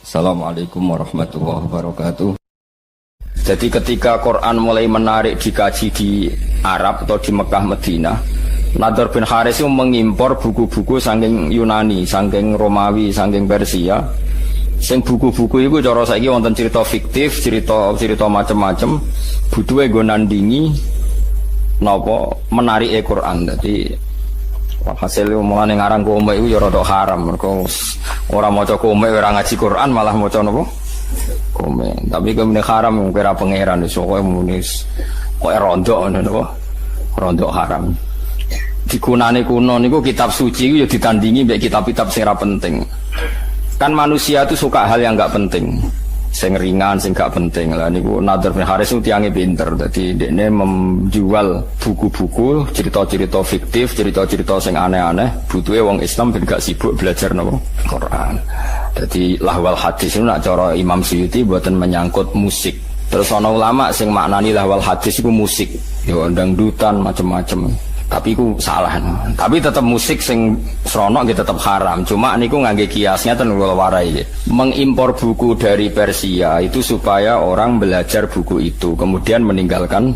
Assalamualaikum warahmatullahi wabarakatuh. Jadi ketika Quran mulai menarik dikaji di Arab atau di Mekah Madinah, Nadhr bin Haris itu mengimpor buku-buku saking Yunani, saking Romawi, saking Persia. Sing buku-buku itu cara saiki wonten cerita fiktif, cerita macam-macam, butuhe nggo nandingi napa menarike Quran. Jadi hasil mulane ngarang komik iku ya rada haram, mergo ora maca komik ora ngaji Quran malah maca napa? Komik. Tapi kemene haram kira pangeran iso koyo muni koyo rondo ngono napa? Rondo haram. Digunane kuno niku kitab suci iku ya ditandingi mbek kitab-kitab sing ora penting. Kan manusia itu suka hal yang enggak penting. Sing ringan, sing gak penting. Lah niku Nadhr bin Haris itu tiange pinter. Dadi dekne menjual buku-buku, cerita-cerita fiktif, cerita-cerita sing aneh-aneh, butuhe wong Islam ben gak sibuk belajar napa Quran. Dadi lahwal hadis itu nak cara Imam Suyuti mboten menyangkut musik. Terus ana ulama sing maknani lahwal hadis iku musik, ya dangdutan macam-macam. Tapi itu salah. Tapi tetap musik sing seronok gitu tetap haram. Cuma niku ngangge kiasnya ten kula warai. Mengimpor buku dari Persia itu supaya orang belajar buku itu, kemudian meninggalkan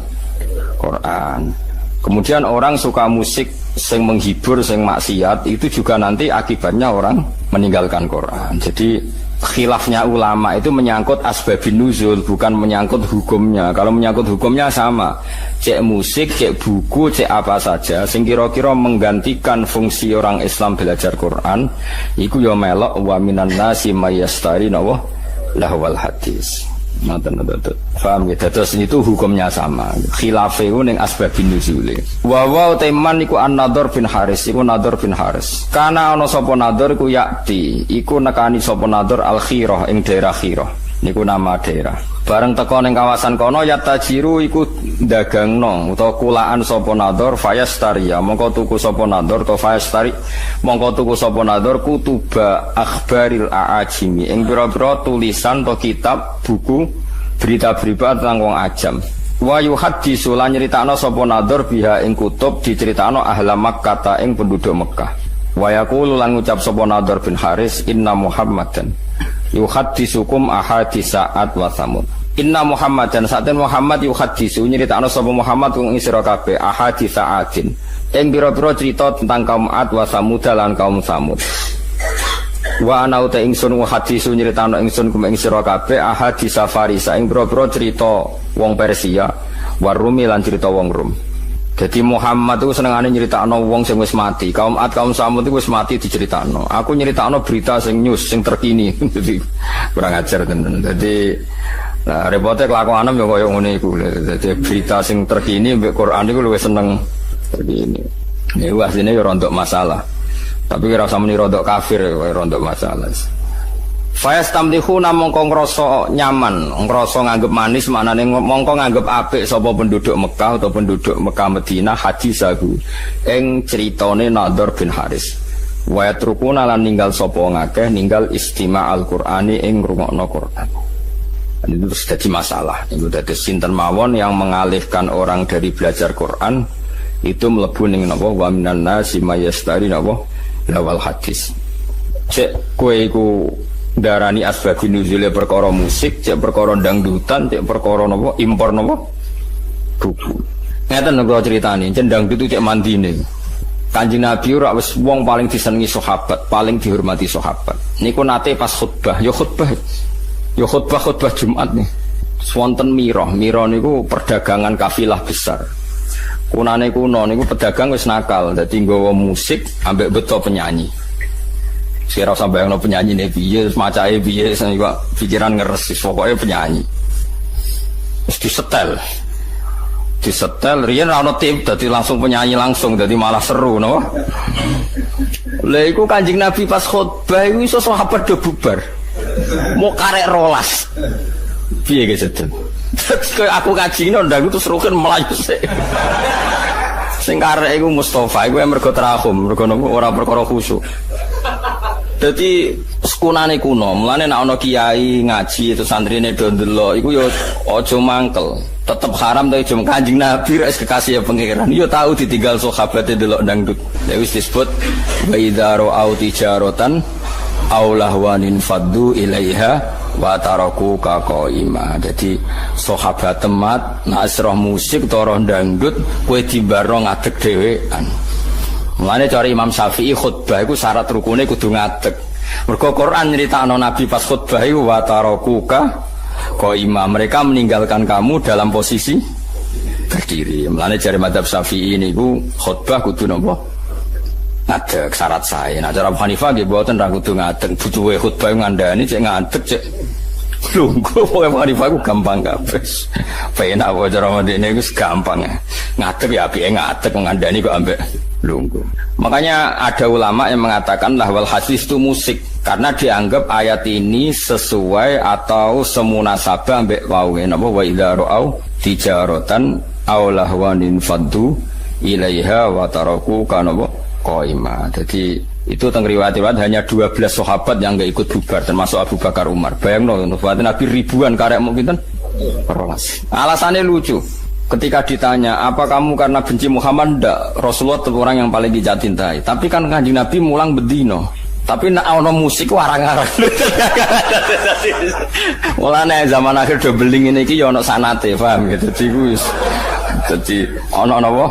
Quran. Kemudian orang suka musik sing menghibur, sing maksiat, itu juga nanti akibatnya orang meninggalkan Quran. Jadi khilafnya ulama itu menyangkut asbabun nuzul, bukan menyangkut hukumnya. Kalau menyangkut hukumnya sama, cek musik, cek buku, cek apa saja sing kira-kira menggantikan fungsi orang Islam belajar Quran, iku ya melok wa minan nasi mayastari nawa lahwal hadis. Paham ya? Terus itu hukumnya sama. Khilafah itu ning asbabun nuzul. Wa teman iku An-Nadhr bin Haris, iku Nadhr bin Haris. Kana ana sapa Nadhr iku yakti, iku nekani sapa Nadhr Al-Khirah ing daerah Khirah. Niku nama daerah. Bareng teko ning kawasan kono yatajiru iku dagangno utawa kulaan sapa Nadhr fayastari, mongko tuku sapa Nadhr to fayastari, mongko tuku sapa Nadhr kutuba akhbaril aajimi ing pira-pira tulisan to kitab buku berita-berita tentang wong ajam. Wa yuhaddisu lan nyritakno sapa Nadhr biha ing kutub diceritakno ahla Makkah ta ing penduduk Mekah. Wa yaqulu lan ngucap sapa Nadhr bin Haris inna Muhammadan yuhaddisukum ahadits Sa'ad wa Tsamud. Inna Muhammadan saten Muhammad yuhaddisu nyritakno sapa Muhammad ing sira kabeh ahadits Sa'adin ing pira-pira cerita tentang kaum Ad wa Tsamud lan kaum Tsamud. Wa ana uta ingsun hadisu nyritakno ingsun kum ing sira kabeh ahadits Farisa ing pira-pira cerita wong Persia wa Rumi lan cerita wong Rum. Jadi Muhammad itu senengane nyeritakno wong sing wis mati. Kaum Ad, kaum Tsamud itu wis mati diceritakno. Aku nyeritakno berita sing news sing terkini. Jadi kurang ajar tenan. Jadi nah repote kelakuanem yo koyo ngene iku. Jadi berita sing terkini mbek Quran iku luwih seneng terkini. Niku asline yo rontok masalah. Tapi kira usah muni rontok kafir koyo rontok masalah. Fayastamlihuna mongko ngrasa nyaman, ngrasa nganggep manis, maknane mongko nganggep apik sapa penduduk Mekah atau penduduk Mekah Madinah hadisahu ing critane Nadhr bin Haris. Wa yatrukuna lan ninggal sapa ngakeh ninggal istima' al-Qur'ani ing ngrungokno Quran. Ini terus jadi masalah. Itu dadi sinten mawon yang mengalihkan orang dari belajar Quran itu mlebu ning napa wa minan nasi mayastari napa lawal hadis. Cek kowe iku darani asbabun nuzule perkara musik, cek perkara dangdutan, cek perkara napa impor napa buku. Ngeten kula critani, jen dangdut cek mandine. Kanjeng Nabi ora wis wong paling disenengi sahabat, paling dihormati sahabat. Niku nate pas khutbah, ya khutbah Jumat nih. Wonten Mirah niku perdagangan kafilah besar. Kunane kuno niku pedagang wis nakal, dadi nggawa musik ambek beto penyanyi. Kira usah bayangno penyanyi ne piye, macae piye, kok pikiran ngeres pokoke penyanyi. Wis disetel riyen ra ono tim dadi langsung penyanyi langsung dadi malah seru no. Lha iku Kanjeng Nabi pas khutbah iku iso sahabat do bubar. Mau karek rolas. Piye ge sedeng. Aku kaji ndang terus ruken melayu sik. Sing karek iku Mustofa iku mergo terahum, mergo ora perkara khusyuk. Dadi sekunane kuno, mulane nek ana kiai ngaji itu santrine do ndelok iku ya aja mangkel. Tetep haram ta jum Kanjeng Nabi wis kekasih ya pangeran. Ya tahu ditinggal sahabate ndelok dangdut. Ya wis disebut wa idza ra'au tijaratan aulahwanin faddu ilaiha wa tarakuka qaima. Jadi sahabat temat nek asroh musik toro dangdut kowe dimbaro ngadeg dhewean. Mulane cara Imam Syafi'i khutbah iku syarat rukune kudu ngadeg. Mergo Quran nyritakno Nabi pas khutbah iku wa tarakuka qaima, mereka meninggalkan kamu dalam posisi berdiri. Mulane jare madzhab Syafi'i niku khutbah kudu napa? Ngadeg syarat saya. Nah cara Abu Hanifah nggih mboten ra kudu ngadeg, butuhe khutbah ngandani cek ngadeg cek lungguh. Abu Hanifah ku gampang kabeh. Penak wae cara mendene iku gampang. Ngadeg ya apike ngadeg ngandani kok ambek lungguh. Makanya ada ulama yang mengatakan lahwal hadis itu musik karena dianggap ayat ini sesuai atau semunasabah ambek wae napa wa idza ra'au tijaratan aw lahwanin faddu ilaiha wa taraku kanapa qaima. Jadi itu teng riwayat-riwayat hanya 12 sahabat yang enggak ikut bubar termasuk Abu Bakar Umar. Bayangno sahabat Nabi ribuan karek mung pinten? 12. Alasannya lucu. Ketika ditanya, apa kamu karena benci Muhammad? Ndak, Rasulullah itu orang yang paling dicintai. Tapi kan Kanjeng Nabi mulang bedino. Tapi nek ana musik warang-arang. Mulane zaman akhir do beling ngene iki ya ana sanate, paham gitu. Dadi wis dadi ana napa?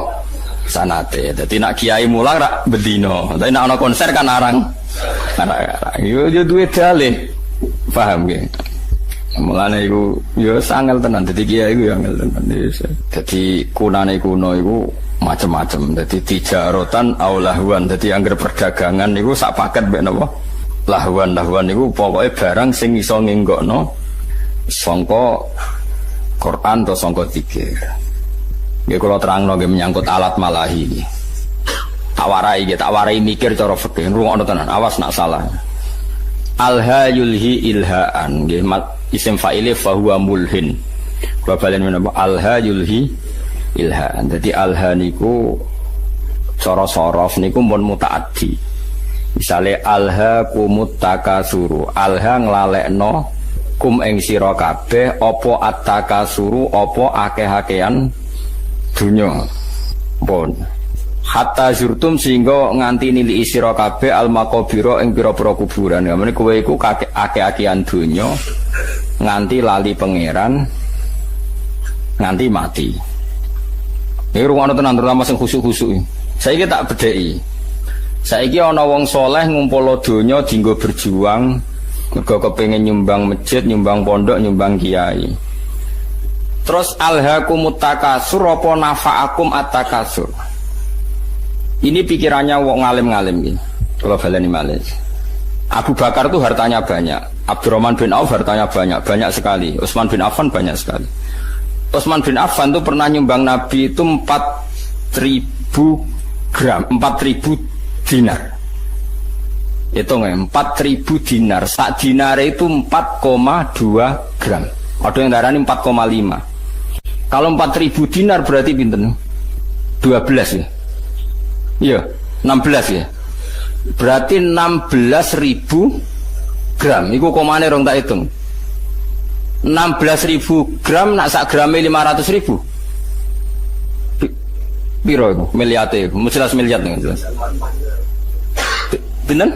Sanate. Dadi nek kiai mulang rak bedino. Tapi nek ana konser kan arang. Arang-arang. Yo duwe dalih. Paham ge. Mulane iku ya sangel tenan, dadi kiai iku ya angel tenan. Dadi kunane kuno iku macam-macam. Dadi tijarotan aulahwan. Dadi angger perdagangan niku sak paket mek napa? Lahwan niku pokoke barang sing iso ngenggokno sangka Quran atau sangka zikir. Nggih kula terangno nggih menyangkut alat malahi iki. Tak warai mikir cara fikih, rungokno tenan, awas nak salah. Alha yulhi ilhaan nggih isim fa'ile fahuwa mulhin. Kula balen menapa alha yulhi ilhaan. Dadi alha niku cara sorof niku mun mutaaddi. Misale alha kumut takasuru, alha nglalekno kum ing sira kabeh apa at-takasuru apa akeh-akehan dunya. Pun hatta zurtum sehingga nganti nili sira kabeh al maqabira ing pira-pira kuburan. Ngene kowe iku akeh-akehan donya nganti lali pangeran nganti mati. Iki rungono tenan terutama sing khusuk-khusuk. Saiki tak bedheki. Saiki ana wong saleh ngumpul donya dienggo berjuang mergo kepengin nyumbang masjid, nyumbang pondok, nyumbang kiai. Terus alhaakumut takasur apa nafa'akum at-takasur. Ini pikirannya wong ngalim-ngalim iki. Kalau baleni malih. Abu Bakar itu hartanya banyak, Abdurrahman bin Auf hartanya banyak sekali, Utsman bin Affan banyak sekali. Utsman bin Affan itu pernah nyumbang Nabi itu 4.000 gram, 4.000 dinar. Hitung ya, 4.000 dinar. Sak dinar itu 4,2 gram. Ada yang darani 4,5. Kalau 4.000 dinar berarti pinten? 12 ya. Iya, 16 ya. Berarti 16.000 gram. Iku komane rong tak hitung. 16.000 gram nak sak grame 500.000. Piro iku? Miliate iku. Jelas miliar nih, jelas. Pinten?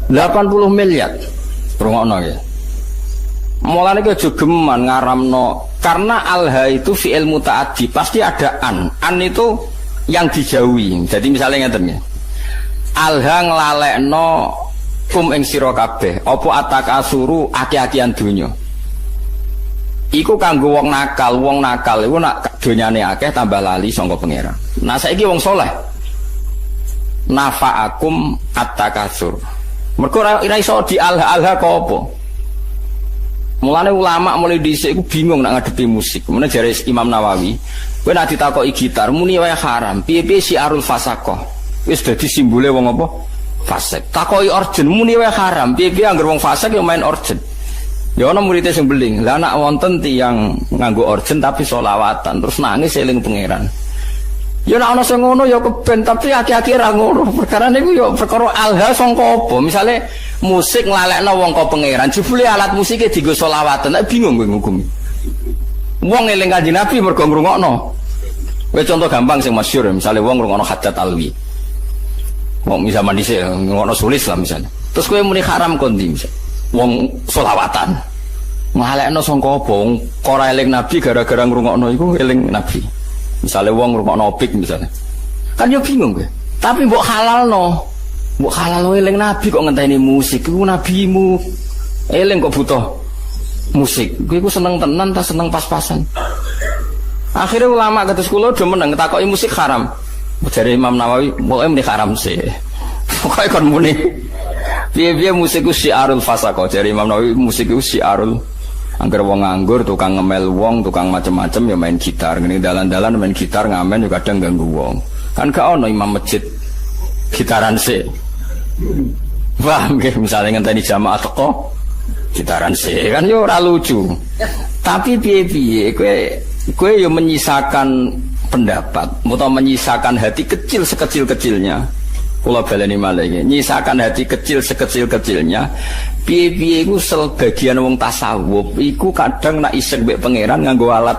80 miliar. Rungokno ya. Mulane ki aja geman ngaramno karena alha itu fi'il mutaaddi, pasti ada an. An itu yang dijauhi. Jadi misalnya ngeten ya. Alha nglalekno kum ing sira kabeh apa atakasuru aki-akian donya. Iku kanggo wong nakal iku nak donyane akeh tambah lali sangka pangeran. Nah saiki wong saleh nafa'akum at-takasur. Mergo ora iso di alha kok apa. Mulane ulama mulai dhisik iku bingung nak ngadepi musik. Mulane jare Imam Nawawi, kowe nak ditakoki gitar muni wae haram. Piye-piye siarul fasaqah. Wis dadi simbole wong apa? Fasik. Takoki orjen muni wae haram. Piye-piye anggere wong fasik yo main orjen. Ya ana murid sing beling. Lah nak wonten tiyang nganggo orjen tapi selawatan terus nangis eling pangeran. Ya nek ana sing ngono ya keben tapi aki-aki ra ngono. Perkara niku ya perkara alha sangka apa? Misale musik nglalekno wong ka pangeran, jebule alat musike dienggo selawatan. Nek bingung kowe ngukumi. Wong eling Kanjeng Nabi mergo ngrungokno. Kowe contoh gampang sing masyhur, misale wong ngrungokno Hajat Alwi. Wong zaman dhisik ngrungokno sulis lah misalnya. Terus kowe muni haram kondi wong selawatan. Ngalekno sangka apa wong ora eling Nabi gara-gara ngrungokno iku eling Nabi. Misale wong ngrungokno opik misalnya. Kan yo bingung kowe. Tapi mbok halalno. Mbok halalno eling Nabi kok ngenteni musik. Iku nabimu. Eling kok butuh musik. Kowe iku seneng tenan ta seneng pas-pasan. Akhirnya ulama kados kula do meneng takoki musik haram. Jare Imam Nawawi, pokoke muni haram sih. Pokoke kon muni. Piye-piye musik ku syiarul fasaqah. Jare Imam Nawawi musik ku syiarul angger wong nganggur, tukang ngemel wong, tukang macem-macem ya main gitar. Ngene dalan-dalan main gitar ngamen juga kadang ganggu wong. Kan gak ono imam masjid gitaran sih. Wah, misalnya ngenteni jamaah teko gitaran sih kan yo ora lucu. Tapi piye-piye kowe yo menyisakan pendapat, atau menyisakan hati kecil sekecil-kecilnya. Kula baleni malih iki, nyisakan hati kecil sekecil-kecilnya. Piye-piye iku sebagian wong tasawuf iku kadang nak iseng mbek pangeran nganggo alat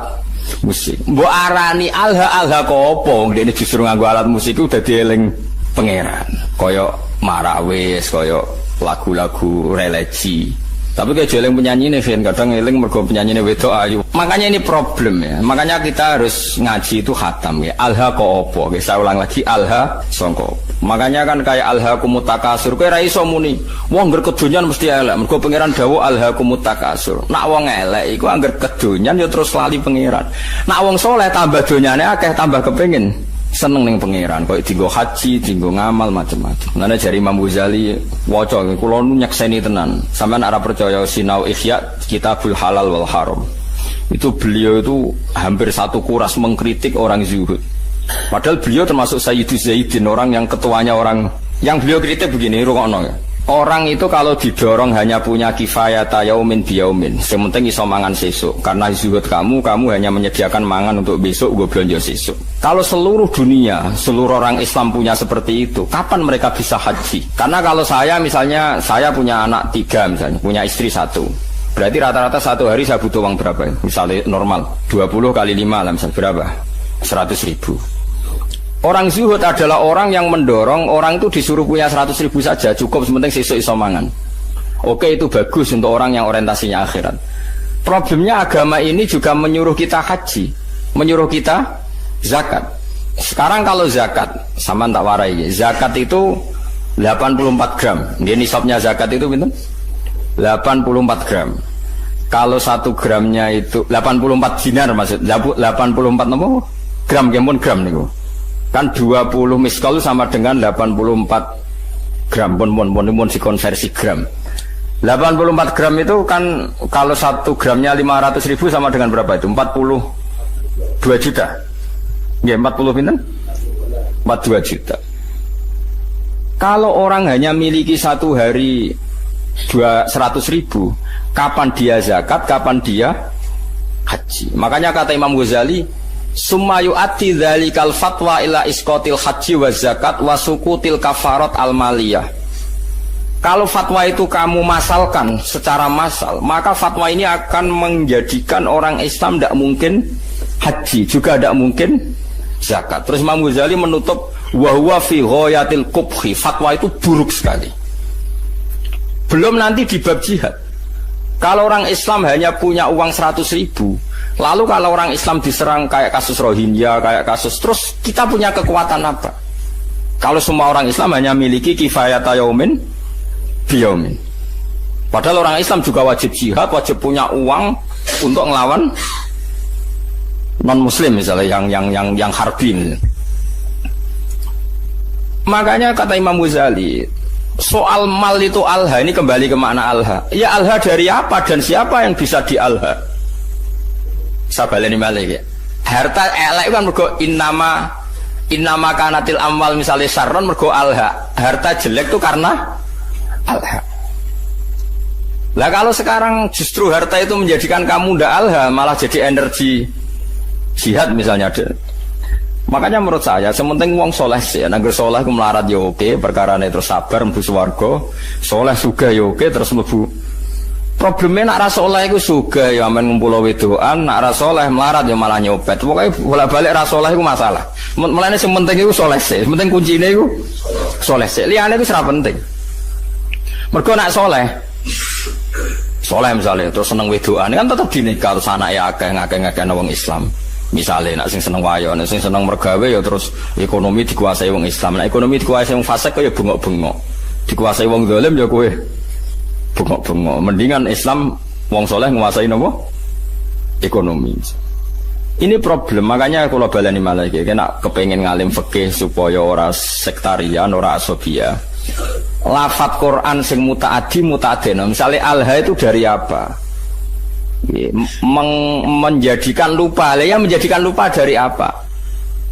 musik. Mbok arani alha-alha kok apa? Dene justru nganggo alat musik iku dadi eling pangeran. Kaya marawis, kaya lagu-lagu religi. Tapi kayak jeleng penyanyi nih, kadang eling mergo penyanyi wedok ayu. Makanya ini problem ya. Makanya kita harus ngaji itu khatam ya. Alha kok opo? Saya ulang lagi alha songko. Makanya kan kayak alha kumutakasur. Kayak raiso muni. Wong angger kedonyan mesti elek. Mergo pangeran dawuh alha kumutakasur. Nak wong elek iku angger kedonyan ya terus lali pangeran. Nak wong soleh tambah donyane akeh tambah kepengin seneng ning pangeran, koyo dienggo haji, dienggo ngamal macam-macam. Mulane jari Imam Ghazali waca kula nu nyekseni tenan. Sampeyan ora percaya sinau Ihya Kitabul Halal wal Haram. Itu beliau itu hampir satu kuras mengkritik orang zuhud. Padahal beliau termasuk Sayyidus Zaidin, orang yang ketuanya orang yang beliau kritik begini, rungokno ya. Orang itu kalau didorong hanya punya kifayata yaumin biyaumin, sementing iso mangan sesuk. Karena zuhud kamu hanya menyediakan mangan untuk besok, gue belanja sesuk. Kalau seluruh dunia, seluruh orang Islam punya seperti itu, kapan mereka bisa haji? Karena kalau saya misalnya, saya punya anak 3 misalnya, punya istri 1. Berarti rata-rata 1 hari saya butuh uang berapa? Misalnya normal, 20 kali 5 lah misalnya, berapa? 100.000. Orang zuhud adalah orang yang mendorong orang itu disuruh punya 100.000 saja, cukup sementing sesuk iso mangan. Oke, itu bagus untuk orang yang orientasinya akhirat. Problemnya agama ini juga menyuruh kita haji, menyuruh kita zakat. Sekarang kalau zakat, sama tak warai, zakat itu 84 gram. Dia nisabnya zakat itu pinten? 84 gram. Kalau 1 gramnya itu 84 dinar maksud, 84 nopo? Gram, kempun gram niku. Kan 20 miskal sama dengan 84 gram, pun dikonversi gram. 84 gram itu kan kalau 1 gramnya 500.000 sama dengan berapa itu? 42 juta. Ya 40 pinten? 42 juta. Kalau orang hanya miliki 1 hari 100.000, kapan dia zakat, kapan dia haji? Makanya kata Imam Ghazali, summa yu'ati dzalikal fatwa ila isqatil haji wa zakat wa sukutil kafarat al maliyah. Kalau fatwa itu kamu masalkan secara massal, maka fatwa ini akan menjadikan orang Islam tidak mungkin haji, juga tidak mungkin zakat. Terus Imam Ghazali menutup wa huwa fi ghayatil qubhi, fatwa itu buruk sekali. Belum nanti di bab jihad. Kalau orang Islam hanya punya uang 100.000, lalu kalau orang Islam diserang kayak kasus Rohingya, kayak kasus, terus kita punya kekuatan apa? Kalau semua orang Islam hanya miliki kifayata yaumin biyaumin. Padahal orang Islam juga wajib jihad, wajib punya uang untuk ngelawan non-muslim misalnya yang harbi. Makanya kata Imam Ghazali, soal mal itu alha, ini kembali ke makna alha. Ya alha dari apa dan siapa yang bisa di alha? Sabaleni malih ya. Harta elek kan mergo innama kanatil amwal misalnya sarron mergo alha. Harta jelek itu karena alha. Lah kalau sekarang justru harta itu menjadikan kamu ndak alha, malah jadi energi jihad misalnya. Makanya menurut saya sementing wong soleh sih, nangger soleh ku melarat ya oke, perkarane terus sabar mlebu swarga, soleh sugih ya oke terus mlebu. Problemnya nak ra soleh iku sugih ya amen ngumpul wedokan, nak ra soleh melarat ya malah nyopet. Pokoke bolak-balik ra soleh iku masalah. Mulane sementing iku soleh sih, sementing kuncine iku soleh sih. Liyane iku ora penting. Mergo nak soleh misalnya terus seneng wedoan kan tetap dinikah terus anake akeh ngakeh-ngakeh wong Islam. Misalnya nak sing seneng wayo, nak sing seneng mergawe ya terus ekonomi dikuasai wong Islam. Nak ekonomi dikuasai wong fasik ya bengok-bengok. Dikuasai wong zalim ya kowe bengok-bengok. Mendingan Islam wong soleh nguasai napa? Ekonomi. Ini problem, makanya kalau balani malah kena kepengen ngalim fikih supaya ora sektarian, ora asobia. Lafat Quran sing mutaaddi mutaadena. Misalnya alha itu dari apa? Menjadikan lupa. Ya menjadikan lupa dari apa?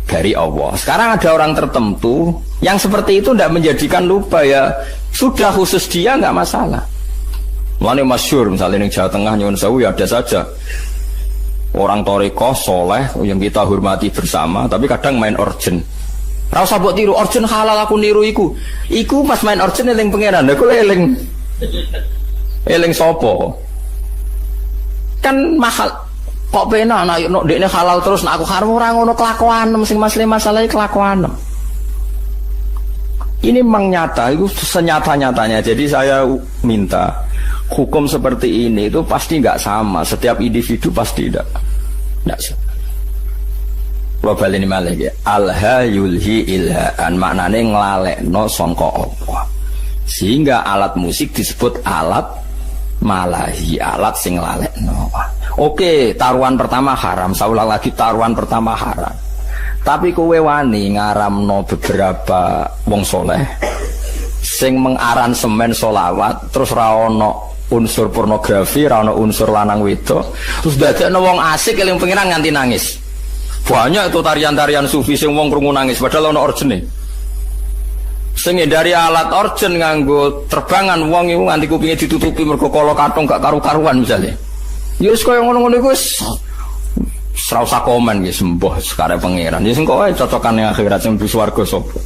Dari Allah. Sekarang ada orang tertentu yang seperti itu tidak menjadikan lupa, ya sudah khusus dia nggak masalah. Mulane masyhur misalnya di Jawa Tengah nyuwun sewu ya ada saja orang thariqah soleh yang kita hormati bersama, tapi kadang main orjen. Ra usah mbok tiru orjen halal aku niru iku. Iku pas main orjen eling pangeran. Lha kok eling sapa? Kan mahal kok penak nek ndekne halal terus nek aku haram ora ngono kelakuan sing masalah kelakuan. Ini memang nyata, itu senyata-nyatanya. Jadi saya minta hukum seperti ini itu pasti nggak sama. Setiap individu pasti nggak sama. Global ini malah ya. Alha yulhi ilhaan, maknanya nglalekno sangka apa. Sehingga alat musik disebut alat malahi, alat sing nglalekno. Oke, taruhan pertama haram. Saya ulang lagi, taruhan pertama haram. Tapi kowe wani ngaramno beberapa wong soleh sing mengaransemen solawat terus ra ono unsur pornografi, ra ono unsur lanang wedok, terus dadekno wong asik eling pengiran nganti nangis. Banyak itu tarian-tarian sufi sing wong krungu nangis padahal ono orjene. Sing dari alat orjen nganggo terbangan wong iku nganti kupinge ditutupi mergo kala kathong gak karu-karuan misalnya. Ya wis kaya ngono-ngono iku wis ora usah komen nggih sembah sekare pangeran. Ya sing kok wae cocokane akhirat sing mlebu swarga sapa.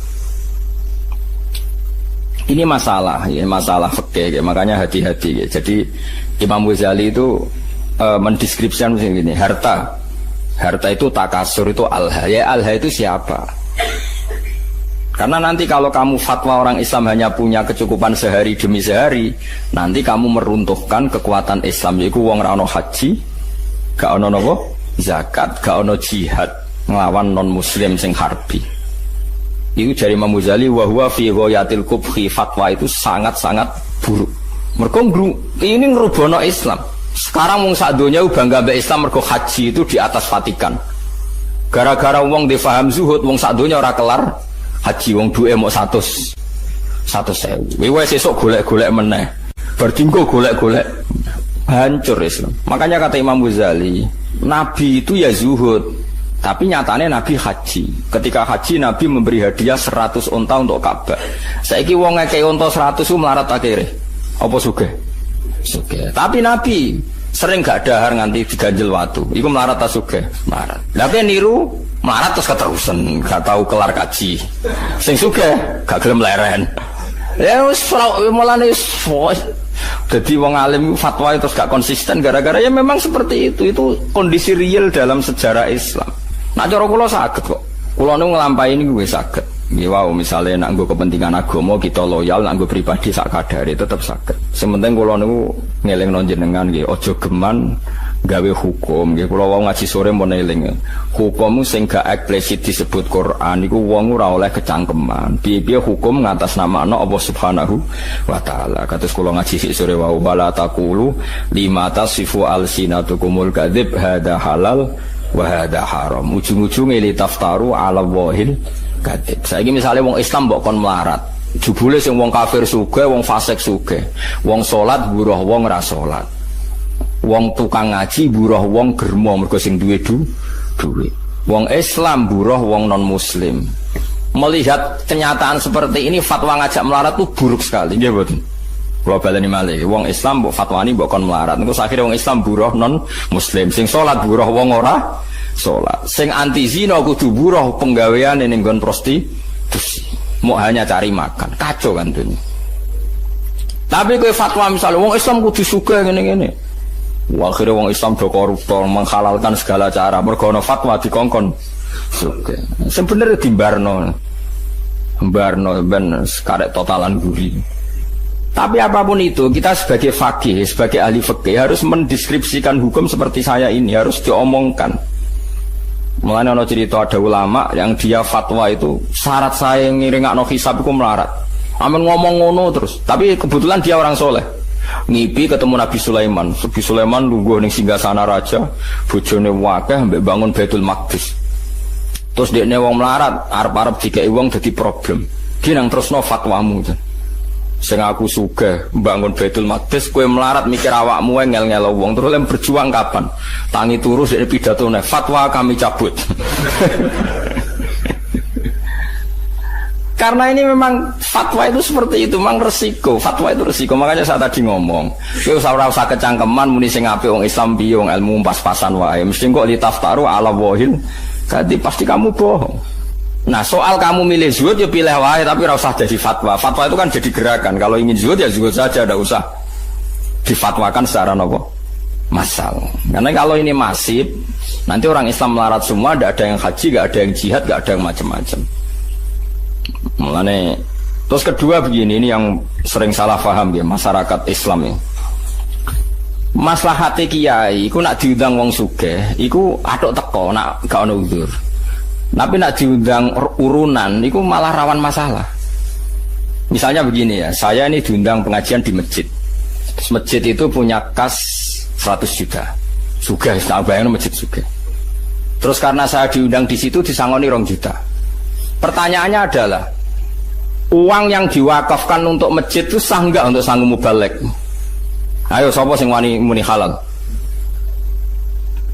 Ini masalah, ya masalah fikih, makanya hati-hati. Ya. Jadi Imam Ghazali itu mendeskripsikan begini, harta itu takasur, itu alha. Ya alha itu siapa? Karena nanti kalau kamu fatwa orang Islam hanya punya kecukupan sehari demi sehari, nanti kamu meruntuhkan kekuatan Islam. Yaitu wong ra ono haji, gak ono napa? Zakat, gak ono jihad nglawan non muslim sing harbi. Itu dari Imam Ghazali, wa huwa fi ghayatil kubhi, fatwa itu sangat-sangat buruk. Mergo ini ngerubono Islam. Sekarang wong sak donya bangga mbek Islam mergo haji itu di atas Vatikan. Gara-gara wong difaham zuhud, wong sak donya ora kelar haji, wong duwe mok 100.000. Wis sesuk golek-golek meneh. Bar dinggo golek-golek. Hancur Islam. Makanya kata Imam Ghazali, Nabi itu ya zuhud, tapi nyatanya Nabi haji. Ketika haji Nabi memberi hadiah 100 unta untuk Ka'bah. Saiki wong ngekei unta 100 ku melarat akhirnya. Apa sugih? Sugih. Tapi Nabi sering gak dahar nganti diganjel watu. Iku melarat ta sugih? Melarat. Lah kowe niru melarat terus keterusan, gak tahu kelar kaji. Sing sugih gak gelem leren. Ya wis mulane jadi wong alim fatwa itu gak konsisten gara-gara ya memang seperti itu. Itu kondisi real dalam sejarah Islam. Nah cara kula saged kok. Kula niku nglampahi niku wis saged. Nggih wow, misale nek nggo kepentingan agama kita loyal, nek nggo pribadi sak kadare tetep saged. Sementing kula niku ngelingno jenengan nggih aja geman gawe hukum nggih. Kula wau ngaji sore mun eling. Hukum sing gak eksplisit disebut Quran iku wong ora oleh kecangkeman. Piye-piye hukum ngatasnamakan Allah Subhanahu wa taala. Kados kula ngaji sore wau bala taqulu lima tasifu alsinatukumul kadzib hada halal wa hada haram. Ujung-ujunge li taftaru ala wahil kadzib. Saiki misale wong Islam mbok kon melarat. Jebule sing wong kafir sugih, wong fasik sugih. Wong salat buruh wong ra salat. Wong tukang ngaji buruh wong germo mergo sing duwe duit. Wong Islam buruh wong non muslim. Melihat kenyataan seperti ini fatwa ngajak melarat itu buruk sekali. Nggih mboten. Kula baleni malih. Wong Islam mbok fatwani mbok kon melarat. Engko akhire wong Islam buruh non muslim. Sing salat buruh wong ora salat. Sing anti zina kudu buruh penggaweane ning nggon prostitusi. Mau hanya cari makan. Kacau kan dunia. Tapi kowe fatwa misalnya wong Islam kudu sugih ngene-ngene. Akhirnya wong Islam do koruptor menghalalkan segala cara mergo ana fatwa dikongkon sugih. Sing bener dimbarno ben karek totalan guri. Tapi apapun itu, kita sebagai faqih, sebagai ahli fikih harus mendeskripsikan hukum seperti saya ini, harus diomongkan. Mulanya ada cerita ada ulama yang dia fatwa itu syarat saya ngiringakno hisab itu melarat. Amin ngomong ngono terus. Tapi kebetulan dia orang soleh. Ngipi ketemu Nabi Sulaiman. Nabi Sulaiman lungguh ning singgasana raja, bojone wakeh mbek bangun Baitul Maqdis. Terus dekne wong melarat, arep-arep dikeki wong dadi problem. Ki nang terusno fatwamu. Sing aku sugih mbangun Baitul Maqdis, kowe melarat mikir awakmu ngel-ngelo wong, terus lem berjuang kapan? Tangi turu dari pidatone, fatwa kami cabut. Karena ini memang fatwa itu seperti itu, memang resiko. Fatwa itu resiko, makanya saya tadi ngomong, kowe ora usah kecangkeman muni sing apik wong Islam piye wong ilmu pas-pasan wae. Mesti kok litaftaru ala wahil, pasti kamu bohong. Nah soal kamu milih zuhud ya pilih wae, tapi ora usah jadi fatwa. Fatwa itu kan jadi gerakan. Kalau ingin zuhud ya zuhud saja, tidak usah difatwakan secara nopo masal. Karena kalau ini masif, nanti orang Islam melarat semua, tidak ada yang haji, tidak ada yang jihad, tidak ada yang macam-macam. Mulane terus kedua begini, ini yang sering salah paham ya masyarakat Islam ya. Maslahate kiai iku nak diundang wong sugih, iku atuk teko nak gak ono uzur. Tapi nak diundang urunan, itu malah rawan masalah. Misalnya begini ya, saya ini diundang pengajian di masjid. Masjid itu punya kas 100 juta. Sugih, tak bayangin masjid sugih. Terus karena saya diundang di situ disangoni 2 juta. Pertanyaannya adalah, uang yang diwakafkan untuk masjid itu sah enggak untuk sanggup mubalek? Ayo, sapa sing wani muni halal?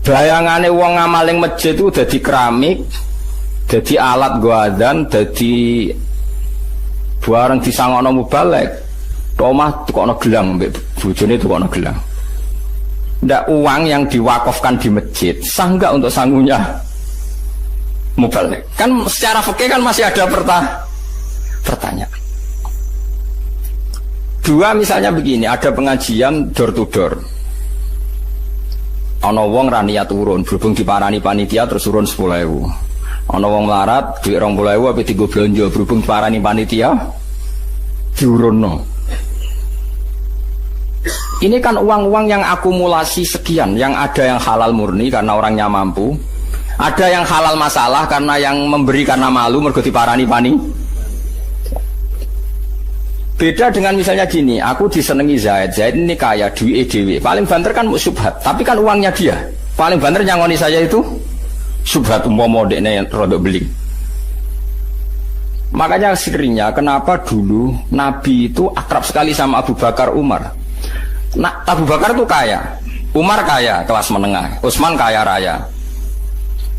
Bayangane uang ngamaling masjid itu udah di keramik, jadi alat gua adzan, jadi barang disangono mubalek. Tomah tukono gelang, bojone tukono gelang. Ndak uang yang diwakafkan di masjid sah enggak untuk sangunya mubalek? Kan secara fikih kan masih ada pertanyaan. Dua misalnya begini, ada pengajian door to door. Ana wong ra niat turun, berhubung diparani panitia terus turun 10.000. Ana wong melarat duit 20.000 apa digo blonjo, berhubung diparani panitia diurunno. Ini kan uang-uang yang akumulasi sekian, yang ada yang halal murni karena orangnya mampu, ada yang halal masalah karena yang memberi karena malu mergo diparani pani. Beda dengan misalnya gini, aku disenengi Zaid ini kaya, duit dhewe. Paling banter kan subhat, tapi kan uangnya dia. Paling banter nyangoni saya itu subhat umpama dekne rodok beling. Makanya seringnya kenapa dulu Nabi itu akrab sekali sama Abu Bakar Umar. Nah, Abu Bakar itu kaya, Umar kaya kelas menengah, Utsman kaya raya.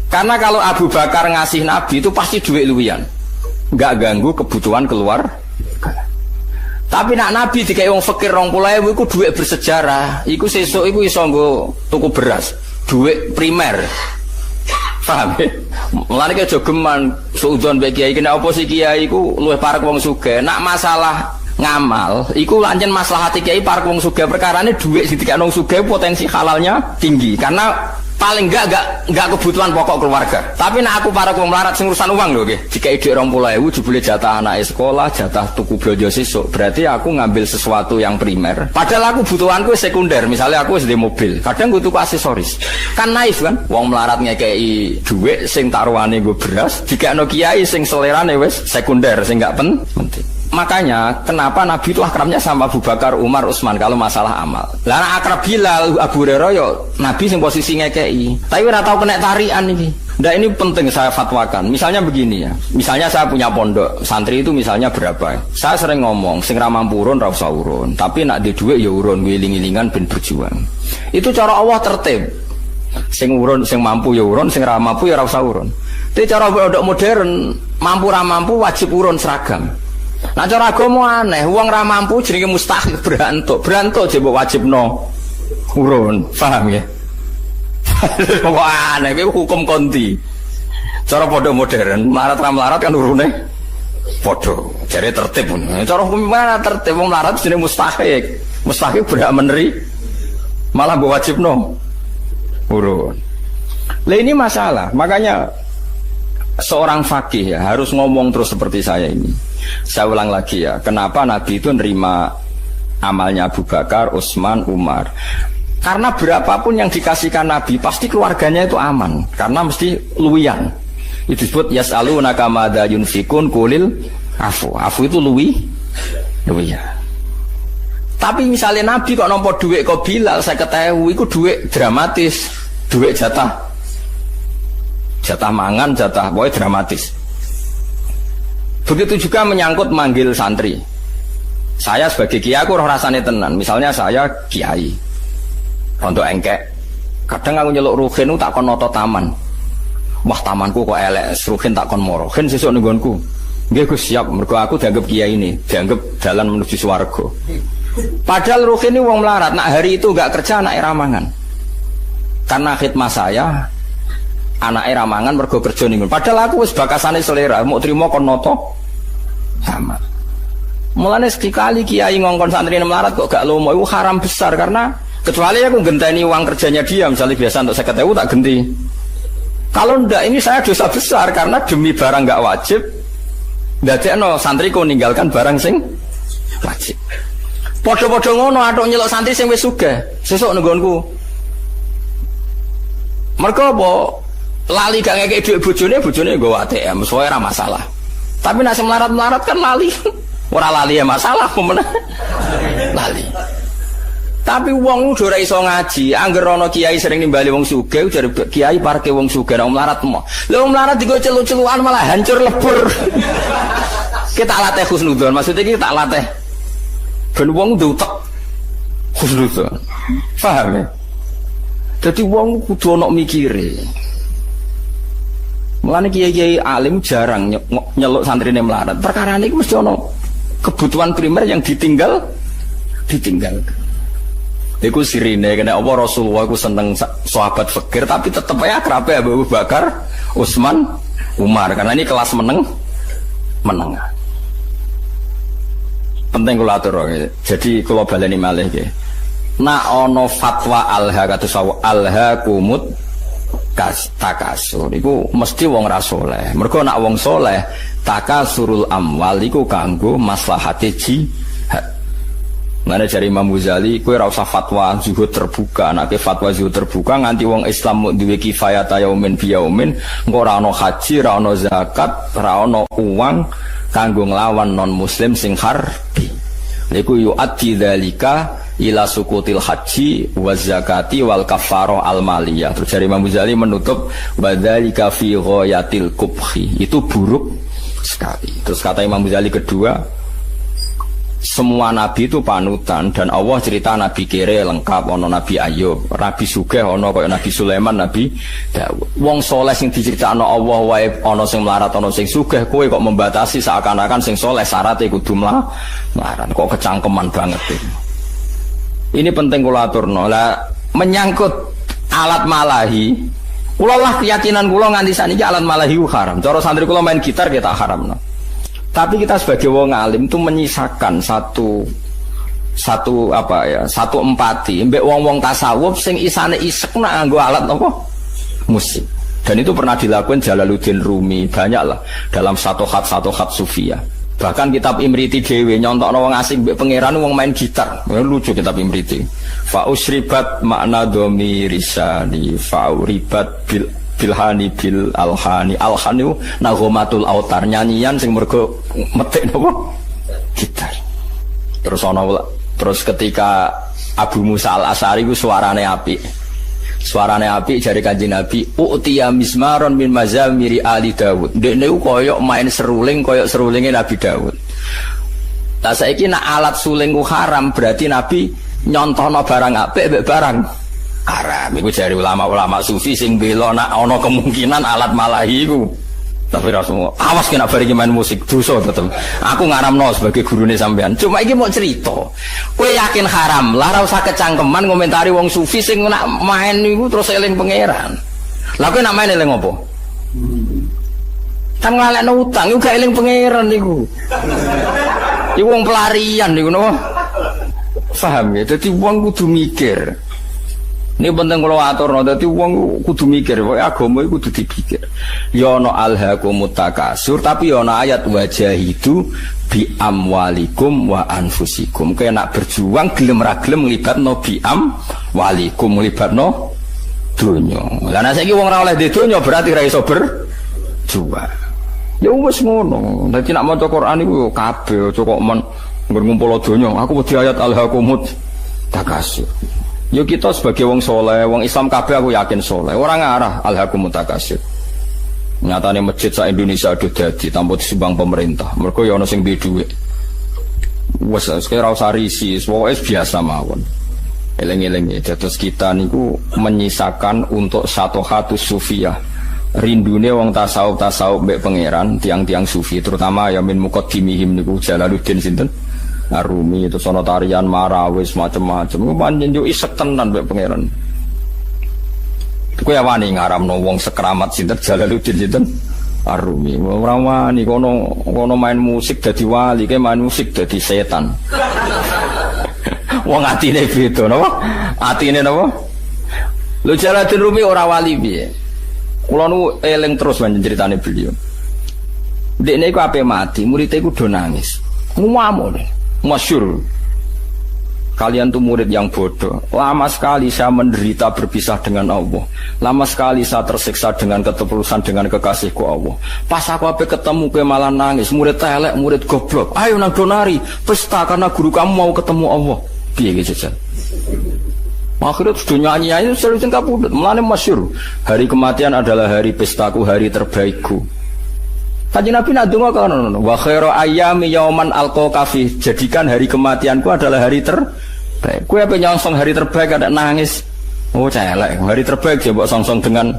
Karena kalau Abu Bakar ngasih Nabi itu pasti duit luwian, nggak ganggu kebutuhan keluar. Tapi nak Nabi dikai wong fakir 20.000 iku duit bersejarah. Iku sesuk iku iso nggo tuku beras, duit primer. Paham ya? Mulane aja geman suudzon mbek kiai kena apa sih kiai iku luwih parek wong sugih. Nak masalah ngamal iku lancen maslahati kiai parek wong sugih, perkarane duit sing dikek wong sugih potensi halalnya tinggi. Karena paling enggak kebutuhan pokok keluarga. Tapi nak aku para wong melarat sing urusan uang lho nggih. Dikai dhuwit 20.000 jebule jatah anake sekolah, jatah tuku blonjo sesuk. Berarti aku ngambil sesuatu yang primer. Padahal aku butuhanku sekunder. Misalnya aku wis ndek mobil, kadang gue tuku aksesoris. Kan naif kan? Wong melarat ngekeki dhuwit sing taruhane nggo beras, dikekno kiai sing selerane wis sekunder, sing enggak penting. Makanya kenapa Nabi itu akrabnya sama Abu Bakar, Umar, Utsman kalau masalah amal. Lah akrab Bilal, Abu Hurairah yo Nabi sing posisi ngekeki. Tapi ora tau kena tarian iki. Nah ini penting saya fatwakan. Misalnya begini ya. Misalnya saya punya pondok, santri itu misalnya berapa? Saya sering ngomong, sing ra mampu urun ra usah urun. Tapi nak di dhuwit ya urun, wiling-wilingan ben berjuang. Itu cara Allah tertib. Sing urun, sing mampu ya urun, sing ra mampu ya ra usah urun. Tapi cara pondok modern, mampu ra mampu wajib urun seragam. Nah cara agama aneh, wong ra mampu jenenge mustahil berantuk jebok wajibno urun, paham ya? Kok aneh, itu hukum konti. Cara pondok modern, melarat ra melarat kan urune podo, jadi tertib. Cara hukum mana tertib, wong melarat jenenge mustahil berhak meneri, malah mbok wajibno urun. Lah ini masalah, makanya seorang faqih ya harus ngomong terus seperti saya ini. Saya ulang lagi ya, kenapa Nabi itu nerima amalnya Abu Bakar, Utsman, Umar. Karena berapapun yang dikasihkan Nabi pasti keluarganya itu aman, karena mesti luwian. Itu disebut yas'alunaka madza yunfikun qulil afu. Afu itu luwian. Tapi misalnya Nabi kok nampa duit kok Bilal 50.000 itu duit dramatis, duit jatah mangan, jatah pokoknya dramatis. Begitu juga menyangkut manggil santri. Saya sebagai kiai aku roh rasane tenan. Misalnya saya kiai untuk engkek, kadang aku nyeluk Ruhin itu tak kon noto taman. Wah tamanku kok elek, Ruhin tak kon moro. Ruhin sesuk ning nggonku. Nggih Gus siap, mergo aku dianggap kiai ini, dianggap jalan menuju swarga. Padahal Ruhin ini wong melarat, nak hari itu enggak kerja anak ramangan. Karena khidmah saya anak ramangan mergo kerja ning. Padahal aku wis bakasane selera, mau trimo kon noto sama. Mulane sekali kiai ngongkon santri melarat kok gak lomo, itu haram besar karena kecuali aku genteni uang kerjanya dia, misalnya biasa untuk 50.000 tak genti. Kalau ndak ini saya dosa besar karena demi barang nggak wajib. Ndadekno santriku ninggalkan barang sing wajib. Padha-padha ngono atok nyelok santri sing wis sugih, sesuk nenggonku. Mergo apa? Lali gak ngekek dhuwit bojone nggo ATM, suwe ora masalah. Tapi nek sing melarat-melarat kan lali. Ora lali ya masalah pemenang. Lali. Tapi wong udah ora iso ngaji, angger ana kiai sering nimbali wong sugih, jare kiai parke wong sugih ora melarat mo. Lha wong melarat digo celu-celukan malah hancur lebur. Kita latih husnudzon, maksudnya kita latih ben wong utek husnudzon. Paham ya? Dadi wong kudu ana mikire. Mulane kiai-kiai alim jarang nyeluk santrine melarat. Perkara niku mesti ana kebutuhan primer yang ditinggalkan. Iku sirine kena apa Rasulullah iku seneng sahabat fakir tapi tetep aja akrab ya Abu Bakar, Utsman, Umar karena ini kelas menengah. Penting kula atur. Jadi kula baleni malih nggih. Nak ana fatwa alha kados alha kumut takasur iku mesti wong ra saleh. Mergo nak wong saleh takasurul amwal iku kanggo maslahate jihad. Mana dari Imam Ghazali, kue rasa fatwa zuhud terbuka, nanti fatwa zuhud terbuka nganti wong Islam duwe kifayat yaumin biyaumin, engko ora ono haji, ora ono zakat, ora ono uang kanggo nglawan non muslim sing harbi. Niku yu'addi dzalika ila sukutil haji wa zakati wal kafarah al maliyah. Terus dari Imam Ghazali menutup wadzalika fi ghayatil qubhi. Itu buruk sekali. Terus kata Imam Ghazali kedua, semua nabi itu panutan dan Allah cerita nabi kere lengkap, ono nabi Ayub, nabi sugih ono kaya nabi Sulaiman, nabi Daud. Wong soleh sing diceritakno Allah wae ono sing melarat, ono sing sugih, kowe kok membatasi seakan-akan sing soleh syaratnya kudu melarat. Kok kecangkeman banget ini. Ini penting kula aturno. Lah menyangkut alat malahi, kula lah keyakinan kula nganti saniki alat malahi haram. Cara santri kula main gitar kita haramno. Tapi kita sebagai wong alim itu menyisakan satu empati mbek wong-wong tasawuf sing isane isek nak nganggo alat apa musik. Dan itu pernah dilakukan Jalaluddin Rumi, banyaklah dalam satu khat sufia. Bahkan kitab Imriti dhewe nyontokno wong asing mbek pangeran wong main gitar. Lucu kitab Imriti. Fa usribat makna domi risani fa uribat bilhani bil alhani nagomatul autar, nyanyian sing mergo metik napa gitar. Terus ketika Abu Musa al-Asy'ari ku suarane apik jare Kanjeng Nabi utiya mismaron min mazamiri ali Daud. Dekne ku koyok main seruling koyok serulinge Nabi Daud. Lah saiki nak alat suling ku haram berarti Nabi nyontohno barang apik mbek barang haram. Iku jari ulama-ulama sufi sing bela nak ana kemungkinan alat malahi iku. Tapi rasane awas kena bareng main musik dosa tetep. Aku ngaramno sebagai gurune sampean. Cuma iki mau cerita. Kowe yakin haram? Lah ora usah kecangkeman komentari wong sufi sing nak main niku terus eling pangeran. Lah kowe nak main eling apa? Kan ngalekno utang iku gak eling pangeran niku. Iku wong pelarian niku napa? Paham ya? Dadi wong kudu mikir. Ini penting kalau aturno, dadi wong kudu mikir, pokoke agama iku kudu dipikir. Ya ana alhaqumut takasur, tapi ya ana ayat wajahidu bi amwalikum wa anfusikum. Kaya nak berjuang gelem ra gelem nglibatno bi amwalikum, nglibatno donya. Lah nek saiki wong ora oleh di donya berarti ra iso berjuang. Ya wis ngono. Dadi nak maca Quran iku kabeh aja kok men ngumpul donya. Aku wedi ayat alhaqumut takasur. Yo kita sebagai wong soleh, wong Islam kabeh aku yakin soleh. Orang ngarah alhaqumut takasur. Nyatane masjid sak Indonesia ada dadi tanpa disumbang pemerintah. Mergo ya ana sing duwe dhuwit. Wes kaya ora usah risi, pokoke biasa mawon. Eleng-eleng ya, terus kita niku menyisakan untuk satu hatu sufiyah. Rindune wong tasawuf mbek pangeran, tiang-tiang sufi, terutama ya min muqaddimihim niku Jalaluddin sinten? Arumi itu sono tarian marawis macam-macam. Panjen yo isek tenan mbek pangeran. Kowe wani ngaramno wong sekramat sinten Jalaluddin sinten Arumi. Ora wani kono main musik dadi wali, kae main musik dadi setan. Wong atine beda napa? Atine napa? Lho Jalaluddin Rumi ora wali piye? Kula nu eling terus panjen critane beliau. Dekne iku ape mati, murid iku do nangis. Ngomong masyhur. Kalian tuh murid yang bodoh. Lama sekali saya menderita berpisah dengan Allah. Lama sekali saya tersiksa dengan ketulusan dengan kekasihku Allah. Pas aku ape ketemu ke malah nangis. Murid telek, murid goblok. Ayo nang donari pesta karena guru kamu mau ketemu Allah. Piye gitu. Akhirnya sudah nyanyi itu sering kapundhut. Mulane masyhur. Hari kematian adalah hari pestaku, hari terbaikku. Kanjeng Nabi nak donga kono, wa khairu ayyami yauman alqa fi. Jadikan hari kematianku adalah hari terbaik. Kowe ape nyongsong hari terbaik ada nangis. Oh celek, hari terbaik ya mbok songsong dengan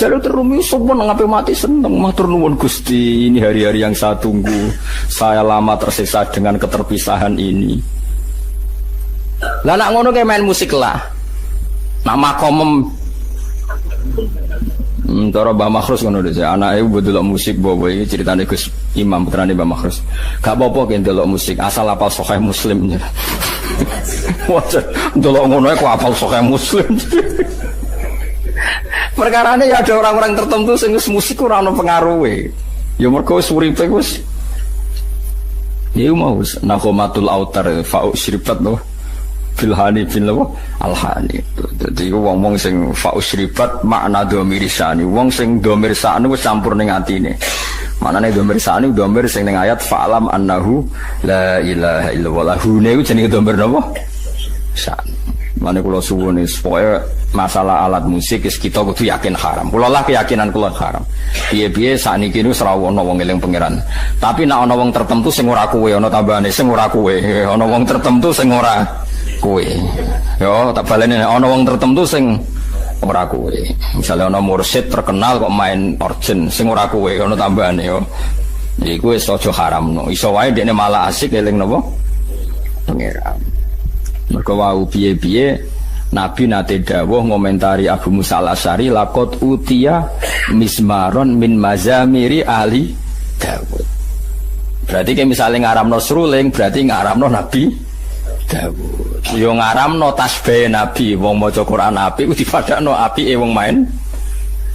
Jalur terumi sopan ngapain mati seneng matur nuwun Gusti, ini hari-hari yang saya tunggu. Saya lama tersiksa dengan keterpisahan ini. Lah nak ngono kayak main musik lah. Nama komem cara Mbah Makhrus ngono deh, anak ibu delok musik bawa ini ceritanya Gus Imam putrane Mbah Makhrus. Gak apa-apa kan delok musik asal apal Sahih Muslim. Wah, delok ngono kok apal Sahih Muslim. Perkarane ya ada orang-orang tertentu sing musik ora ono pengaruhe. Ya mergo uripe wis ya mau nakomatul autar fa'u syribat no bilhani bin lawa alhani. Dadi wong-wong sing fa'u syribat makna dhamir sani, wong sing dhamir sani wis campur ning atine. Maknane dhamir sani dhamir sing ning ayat fa'lam annahu la ilaha illallah. Hune iku jenenge dhamir napa? Sani. Mane kula suwun supaya masalah alat musik kita kudu yakin haram. Kula lah keyakinan kula haram. Piye-piye sakniki niku ora ana wong eling pangeran. Tapi nek ana wong tertentu sing ora kowe, ana tambahane sing ora kowe. Ana wong tertentu sing ora kowe. Yo tak baleni ana wong tertentu sing ora kowe. Misale ana mursyid terkenal kok main organ sing ora kowe, ana tambahane yo. Iku wis aja haramno. Iso wae dekne malah asik eling napa? Pangeran. Mergo wau piye-piye Nabi nate dawuh ngomentari Abu Musa al-Asy'ari laqad utiya mismaron min mazamiri ali Dawud. Berarti kayak misalnya ngaramno seruling berarti ngaramno Nabi Dawud. Yo ngaramno tasbih Nabi wong maca Quran apik dipadakno apike wong main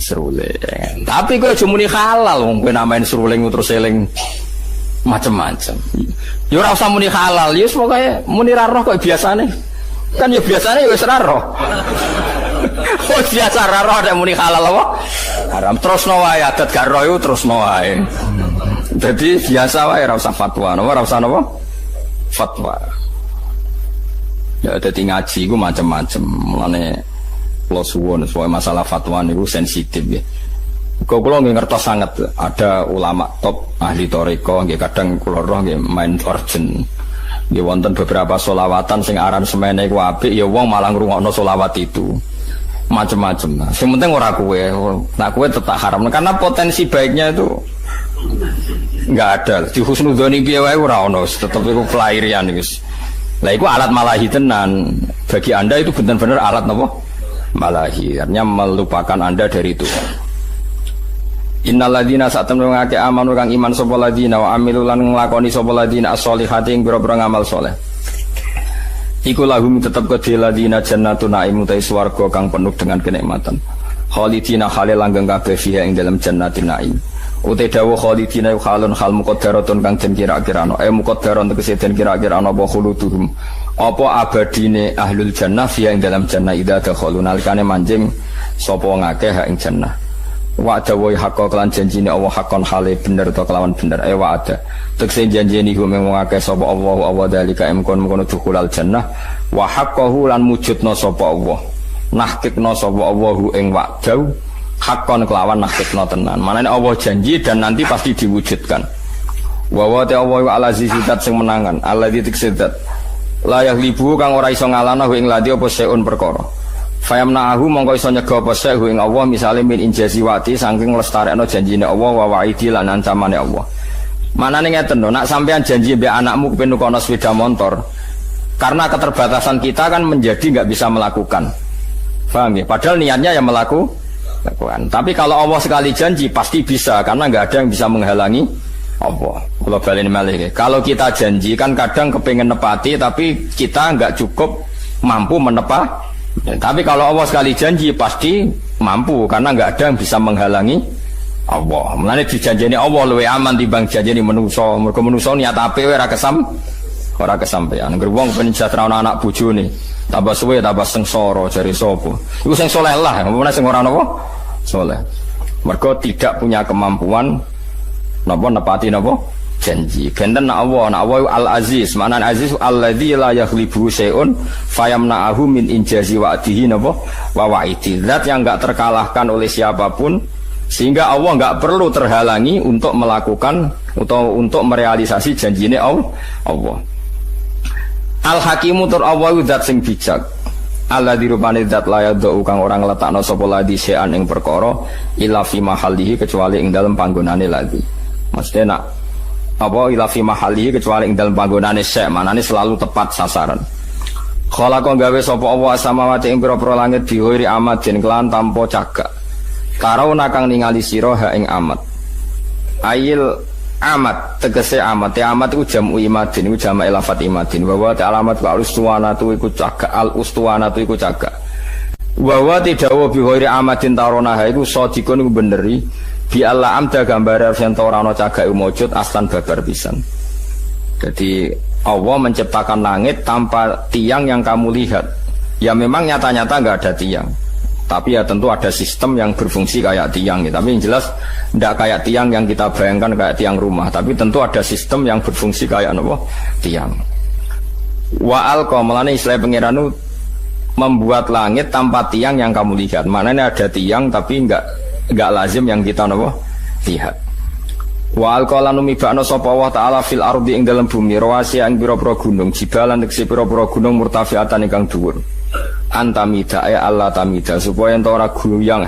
seruling. Tapi kowe aja muni halal wong kowe namain seruling terus eling macam-macam. Ya ora usah muni halal, ya pokoke muni ra roh kok biasane. Kan ya biasane wis ra roh. Kok biasa ra roh nek muni halal apa? Haram terusno wae adat gak roh iku terusno wae. Dadi biasa wae ora usah fatwa, ora usah napa? Fatwa. Ya dadi ngaji iku macam-macam. Mulane kula suwun supaya masalah fatwa niku sensitif ya. Kau pulau ngertos sangat ada ulama top ahli toriko, nggih kadang kulo roh nggih main organ, nggih wonten beberapa solawatan sing aransemene ku apik, ya wong malah ngrungokno solawat itu macam-macam. Yang penting ora kowe, nak kowe tetap haram karena potensi baiknya itu nggak ada. Di husnudzoni piye wae ora ono, tetep iku pelarian guys. Lah iku alat malahi tenan. Bagi Anda itu benar-benar alat napa? Malahi, artinya melupakan Anda dari itu. Innal ladzina satamnu ngake amanu kang iman sapa ladzina wa amilu lan nglakoni sapa ladzina as-solihati ing pira-pira ngamal saleh. Iku lahum tetap kedhe ladina jannatun naim utai swarga kang penuh dengan kenikmatan. Khalidina halil langgeng kabeh fiha ing dalam jannatin naim. Utai dawuh khalidina khalun hal muqaddaratun kang den kira-kirano. Muqaddaron tegese den kira-kirano apa khuluduhum. Apa abadine ahlul jannah fiha ing dalam jannah idza dakhalu nalikane manjing sapa ngakeh ing jannah. Wa dawa hakka kelan janjine Allah hakon hale bener to kelawan bener wa ada tekse janjine iku mung akeh sapa Allah dalika mkono dukhulal jannah wa haqqahu lan mujudna sapa Allah nahkikna sapa Allah ing wa'dau hakon kelawan nahkikna tenan manane Allah janji dan nanti pasti diwujudkan wa ta Allah al-aziz zat sing menangan alladzi tiksedat la yaghlibu kang ora iso ngalahno ing ladi apa seun perkara fayamna'ahu mongko iso nyega apa sehu ing Allah misale min injazi wati saking lestarekno janjine Allah wa wa'idi lan ancamane Allah. Manane ngeten lho, nak sampean janji mbek anakmu kepen nukono sepeda motor, karena keterbatasan kita kan menjadi nggak bisa melakukan. Paham ya? Padahal niatnya yang melakukan. Tapi kalau Allah sekali janji pasti bisa karena nggak ada yang bisa menghalangi Allah. Kalau balen malih. Kalau kita janji kan kadang kepengen nepati tapi kita nggak cukup mampu menepati. Ya, tapi kalau Allah sekali janji pasti mampu karena nggak ada yang bisa menghalangi Allah. Mulane dijanjeni Allah luwih aman timbang janjeni manusa. Mergo manusa niat apik ora kesampean. Ngger wong ben sejahtera anak bojone, tambah suwe tambah sengsara jare sapa. Iku sing saleh lah, apa sing ora napa? Saleh. Mergo tidak punya kemampuan napa nepati napa? Janji. Benten Allah al-aziz, makna al-aziz alladzi la yaghlibu syai'un fayamna'ahu min injazi wa'dihi napa wa wa'idi. Zat yang enggak terkalahkan oleh siapapun sehingga Allah enggak perlu terhalangi untuk melakukan atau untuk merealisasi janjine Allah. Al-hakimu tur Allah zat sing bijak. Alladzi rupane zat la yadau kang orang ngletakno sapa ladi syai'an ing perkara illa fi mahallihi kecuali ing dalem panggonane ladi. Mesti nak apa ila fi mahalihi kecuali ing dalem panggonane syek manane selalu tepat sasaran. Khalaqa gawe sapa Allah samawati ing pira-pira langit bihoiri amadin kelan tanpa cagak. Karauna kang ningali sira ha ing amad. Ayil amad tegese amad. Amad iku jamu imadin iku jamak lafat imadin. Wa alamat wa ustuwanatu iku cagak al ustuwanatu iku cagak. Wa tidakwa bihoiri amadin tarona ha iku sadikun iku beneri. Bi Allah amda gambar yen ora ana cagake mujud aslan babar pisan. Jadi Allah menciptakan langit tanpa tiang yang kamu lihat. Ya memang nyata-nyata enggak ada tiang. Tapi ya tentu ada sistem yang berfungsi kayak tiang ya. Tapi yang jelas enggak kayak tiang yang kita bayangkan kayak tiang rumah, tapi tentu ada sistem yang berfungsi kayak apa? Tiang. Wa alqamalane istilah pangeran membuat langit tanpa tiang yang kamu lihat. Maknanya ada tiang tapi enggak lazim yang kita lihat. Wa alqalanu mibakna sapa Allah taala fil ardi ing dalam bumi rawasi ing pira-pira gunung jibalan tegese pira-pira gunung murtafiatan ingkang dhuwur. Antamida ya Allah tamida supaya ento ora goyang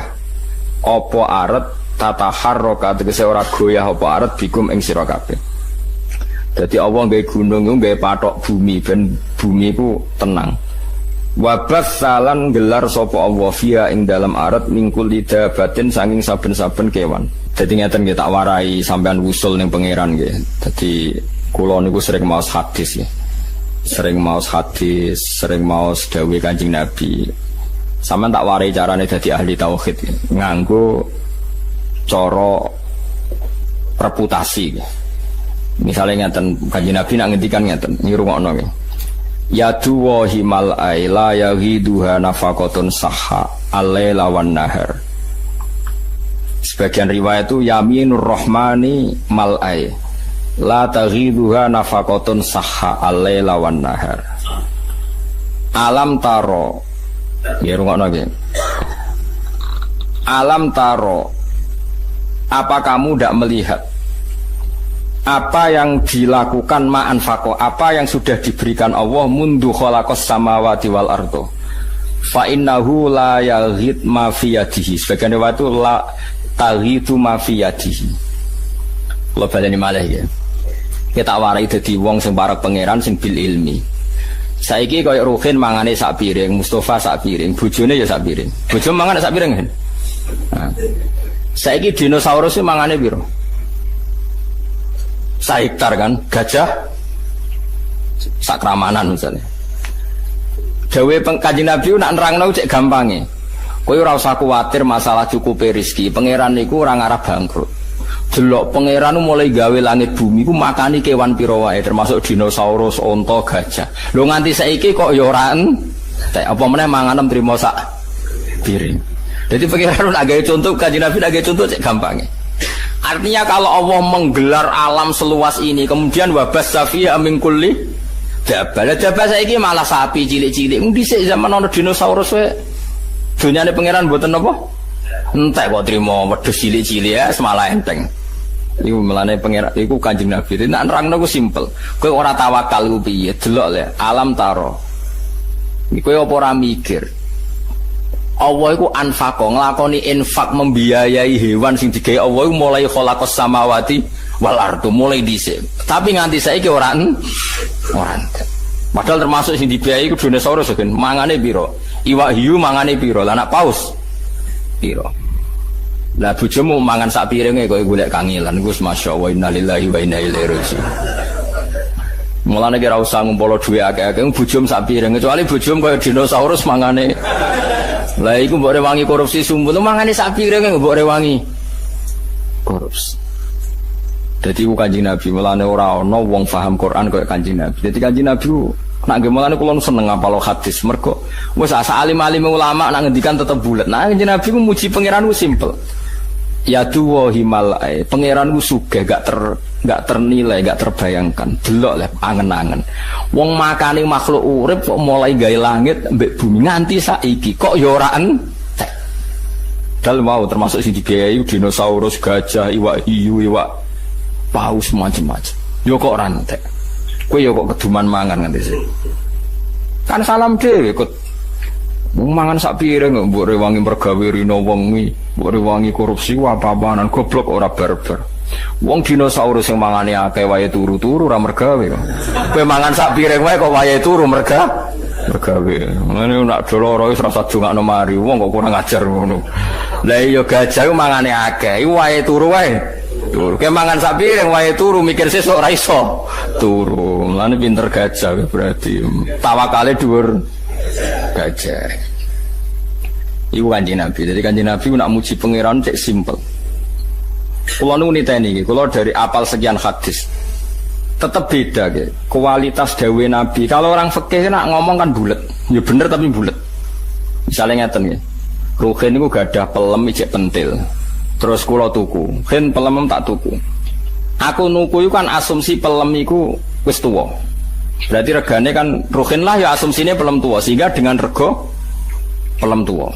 apa aret tataharraka tegese ora goyah apa aret bikum ing sira kabeh. Dadi Allah nggawe gunung iku nggawe patok bumi ben bumi ku tenang. Wabas salan gelar sopo Allah via ing dalam arat mingkul lidah batin sanging saben-saben kewan. Jadi ngeten kita warai sampean wusul ning pangeran nggih. Jadi kula niku sering maos hadis ya. Sering maos hadis, sering maos dawuh Kanjeng Nabi. Sampean tak warai carane dadi ahli tauhid ya. Nganggo cara reputasi. Misalnya ngeten Kanjeng Nabi nak ngendikan ngeten, ngrungokno nggih. Yadu wahi mal'ai la yaghiduha nafakotun sahha al-laila wan nahar. Sebagian riwayat itu yaminur rahmani mal'ai la taghiduha nafakotun sahha al-laila wan nahar. Alam taro ya rungokno nggih. Alam taro, apa kamu tidak melihat apa yang dilakukan ma'anfaqo, apa yang sudah diberikan Allah mundu khalaqas samawati wal ardo fa innahu la yaghid ma fi yadihi. Sebagian riwayat itu la taghidu ma fi yadihi. Kalau baleni malih ya. Kita warai dadi wong sing parek pangeran sing bil ilmi. Saiki koyo Ruhin mangane sak piring, Mustafa sak piring, bojone ya sak piring. Bojo mangane sak piring kan. Nah. Saiki dinosaurus mangane piro? Hektar kan, gajah sakramanan misalnya. Dawe Kanjeng Nabi nak nerangno cek gampange. Kowe ora usah kuwatir masalah cukupe rezeki. Pangeran niku ora ngarep bangkrut. Delok pangeran mulai gawe langit bumi ku makani kewan pira wae termasuk dinosaurus, onta, gajah. Lho nganti saiki kok ya ora entek. Apa meneh manganem trimo sak piring. Jadi pangeran nak gawe contoh Kanjeng Nabi nak gawe contoh cek gampange. Artinya kalau Allah menggelar alam seluas ini kemudian wabas safiya min kulli dabal saiki malah sapi cilik-cilik. Dhisik zaman ana dinosaurus wae. Dunyane pangeran mboten apa? Entek kok trimo wedhus cilik-cilik ya semalah enteng. Iku melane pangeran iku Kanjeng Nabi. Nek nerangno ku simpel. Kowe ora tawakal ku piye? Delok le alam taro. Kowe apa ora mikir? Allah iku anfaqo nglakoni infak membiayai hewan sing digawe Allah iku mulai khalaqas samawati wal ardu mulai dhisik. Tapi nganti saiki ora padahal termasuk sing dibiayai iku dinosaurus kan mangane pira? Iwak hiu mangane pira? Lah anak paus pira? Lah bojomu mangan sak piringe kok golek kangelan iku masyaallah innalillahi wa inna ilaihi raji'un. Mulane kira usah ngumpul dhuwit akeh-akeh bojom sak piring kecuali bojom kaya dinosaurus mangane. Lah iku mbok rewangi korupsi sumpul mangane sak piring mbok rewangi korupsi. Dadi ku Kanjeng Nabi mulane ora ana wong paham Quran kaya Kanjeng Nabi. Dadi Kanjeng Nabi nak nggih mulane kula seneng ngapal hadis mergo wis alim-alim ulama nak ngendikan tetep bulet. Nah Kanjeng Nabi ku muji pangeran ku simpel. Ya duwa himal pangeran ku sugih gak ternilai, gak terbayangkan. Delok le angen-angen. Wong makane makhluk urip kok mulai gawe langit mbek bumi nganti saiki kok ya ora entek. Dal mau termasuk sing digawe dinosaurus, gajah, iwak hiu, iwak paus macam-macam. Yo kok ora entek. Kowe yo kok keduman mangan nganti sik. Kan salam dhewe kok mangan sak piring mbok rewangi mergawe rino wong kuwi, mbok rewangi korupsi apa-apaan goblok ora barbar. Wong dinosaurus sing mangane akeh wae turu-turu ora mergawe kok. Kowe mangan sak piring wae kok wae turu mergawe. Ngene nak doloro wis rasa dongakno mari wong kok kurang ajar ngono. Lah iya gajah ku mangane akeh, iku wae turu wae. Turu. Kowe mangan sak piring wae turu mikir sesuk ora iso turu. Mulane pinter gajah berarti tawakale dhuwur gajah. Iku Kanjeng Nabi. Jadi Kanjeng Nabi nak muji pangeran cek simpel. Kula nu niteni iki, kula dari apal sekian hadis. Tetap beda ke kualitas dawe Nabi. Kalau orang fikih nak ngomong kan bulet. Ya bener tapi bulet. Misalnya ngeten nggih. Ruhin niku gadah pelem ijek pentil. Terus kula tuku. Hen pelem tak tuku. Aku nuku iku kan asumsi pelem iku wis tuwa. Berarti regane kan ruhin lah ya asumsine pelem tuwa sehingga dengan rego pelem tuwa.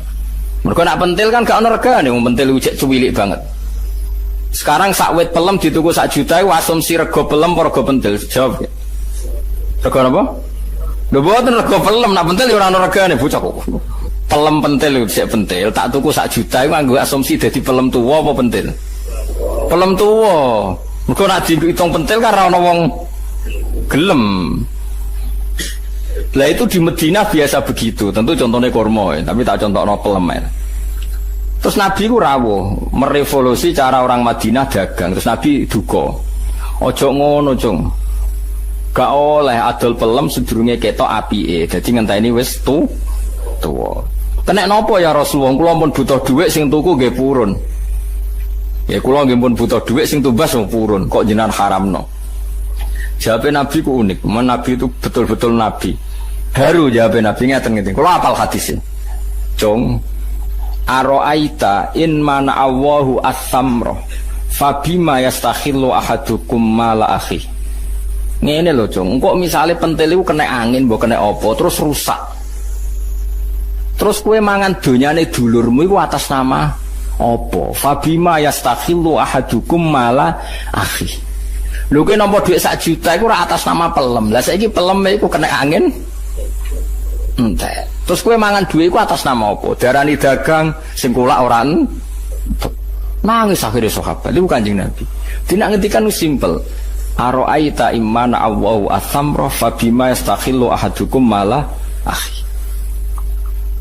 Mergo nak pentil kan gak ono regane, wong pentil ujek cuwilik banget. Sekarang sak wit pelem dituku sak juta iku asumsi rego pelem apa rego pentil? Jawab. Rego apa? Lho boten rego pelem, nak pentil ya ora ono regane bocah kok. Pelem pentil ujek pentil, tak tuku sak juta iku nganggo asumsi dadi pelem tuwa apa pentil? Pelem tuwa. Mergo nak diitung pentil kan ora ono wong gelem. Lah itu di Madinah biasa begitu, tentu contohnya kurma ya, tapi tak contohnya pelemen. Terus Nabi ku rawuh merevolusi cara orang Madinah dagang. Terus Nabi duka. Ojo ngono, Cung. Gak oleh adol pelem sedurunge ketok apike. Dadi ngenteni wis tuwa. Kenek napa ya Rasulullah? Kula pun butuh dhuwit sing tuku nggih purun. Ya kula nggih pun butuh dhuwit sing tumbas purun. Kok jenengan haramno? Jawabnya Nabi ku unik. Nabi itu betul-betul Nabi. Haru jawabnya Nabi ngeten-ngeten. Kalau apal hadisnya, Cung, aro'aita in mana Allahu as-samroh fabima yastakhillu ahadukum mala akhi. Ngene lho, Cung. Kok misalnya pentil itu kena angin, mbok kena apa, terus rusak. Terus kue mangan donyane dulurmu itu atas nama apa? Fabima yastakhillu ahadukum mala akhi. Lho kowe nampa dhuwit 1 juta iku ora atas nama pelem. Lah saiki pelem iku kena angin entek. Terus kowe mangan dhuwit iku atas nama apa? Darani dagang sing kulak ora nangis akhire sahabat. Iku Kanjeng Nabi. Dina ngendikan simpel. Aro'aita imana Allahu as-samra fabima yastakhillu ahadukum mala akhi.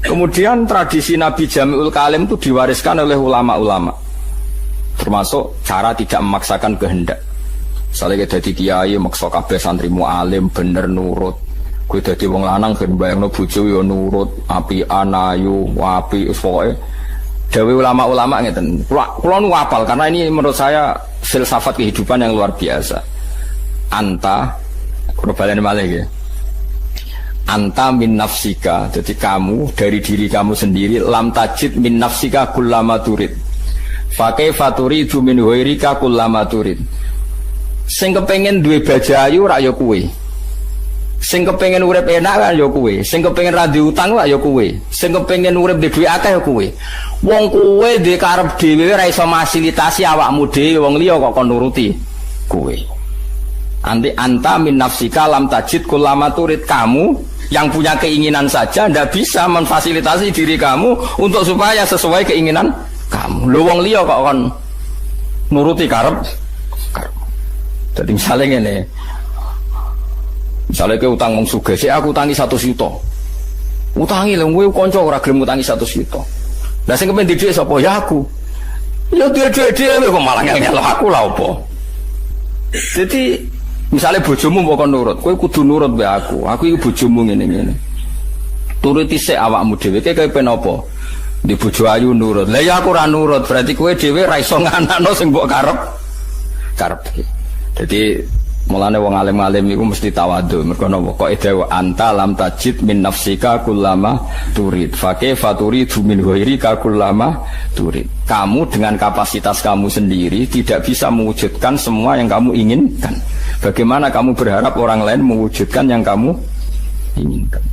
Kemudian tradisi Nabi Jami'ul Kalim itu diwariskan oleh ulama-ulama. Termasuk cara tidak memaksakan kehendak. Misalnya jadi kiai maksa kabeh santrimu alim bener nurut. Kowe dadi wong lanang ben bayangno bojo ya nurut, apian, ayu, apik, pokoke. Dawe ulama-ulama ngeten. Kula nu hafal karena ini menurut saya filsafat kehidupan yang luar biasa. Anta, kula baleni malih nggih. Anta min nafsika, jadi kamu dari diri kamu sendiri lam tajid min nafsika kullama turid. Fa kaifa turidu min ghairika kullama turid. Sing kepengin duwe bajayu rak ya kowe. Sing kepengin urip enak kan ya kowe, sing kepengin ra diutang kok ya kowe, sing kepengin urip duwe dhuwit akeh ya kowe. Wong kowe duwe karep dhewe ora iso fasilitasi awakmu dhewe, wong liya kok kon nuruti kowe. Anta min nafsika lam tajid kullama turid, kamu yang punya keinginan saja ndak bisa memfasilitasi diri kamu untuk supaya sesuai keinginan kamu. Lho wong liya kok kon nuruti karep. Jadi misalnya ngene. Misalnya ke utang wong sugih, sik aku utangi 100 juta. Utangi lho kowe kanca ora gelem utangi 100 juta. Lah sing kepen dhuwit sapa? Ya aku. Ya dhuwit dhewe kok malah ngel aku lah apa. Jadi misalnya bojomu mau kon nurut, kowe kudu nurut be aku. Aku iki bojomu ngene-ngene. Turuti sik awakmu dhewe, kowe kepen apa? Di bojo ayu nurut. Lah ya aku ora nurut, berarti kowe dhewe ra iso nganakno sing mbok karep. Jadi mulane wong alim-alim iku mesti tawadhu. Mergo napa? Kok edawa anta lam tajid min nafsika kullama turid. Fa kaifa turidu min ghairika kullama turid. Kamu dengan kapasitas kamu sendiri tidak bisa mewujudkan semua yang kamu inginkan. Bagaimana kamu berharap orang lain mewujudkan yang kamu inginkan?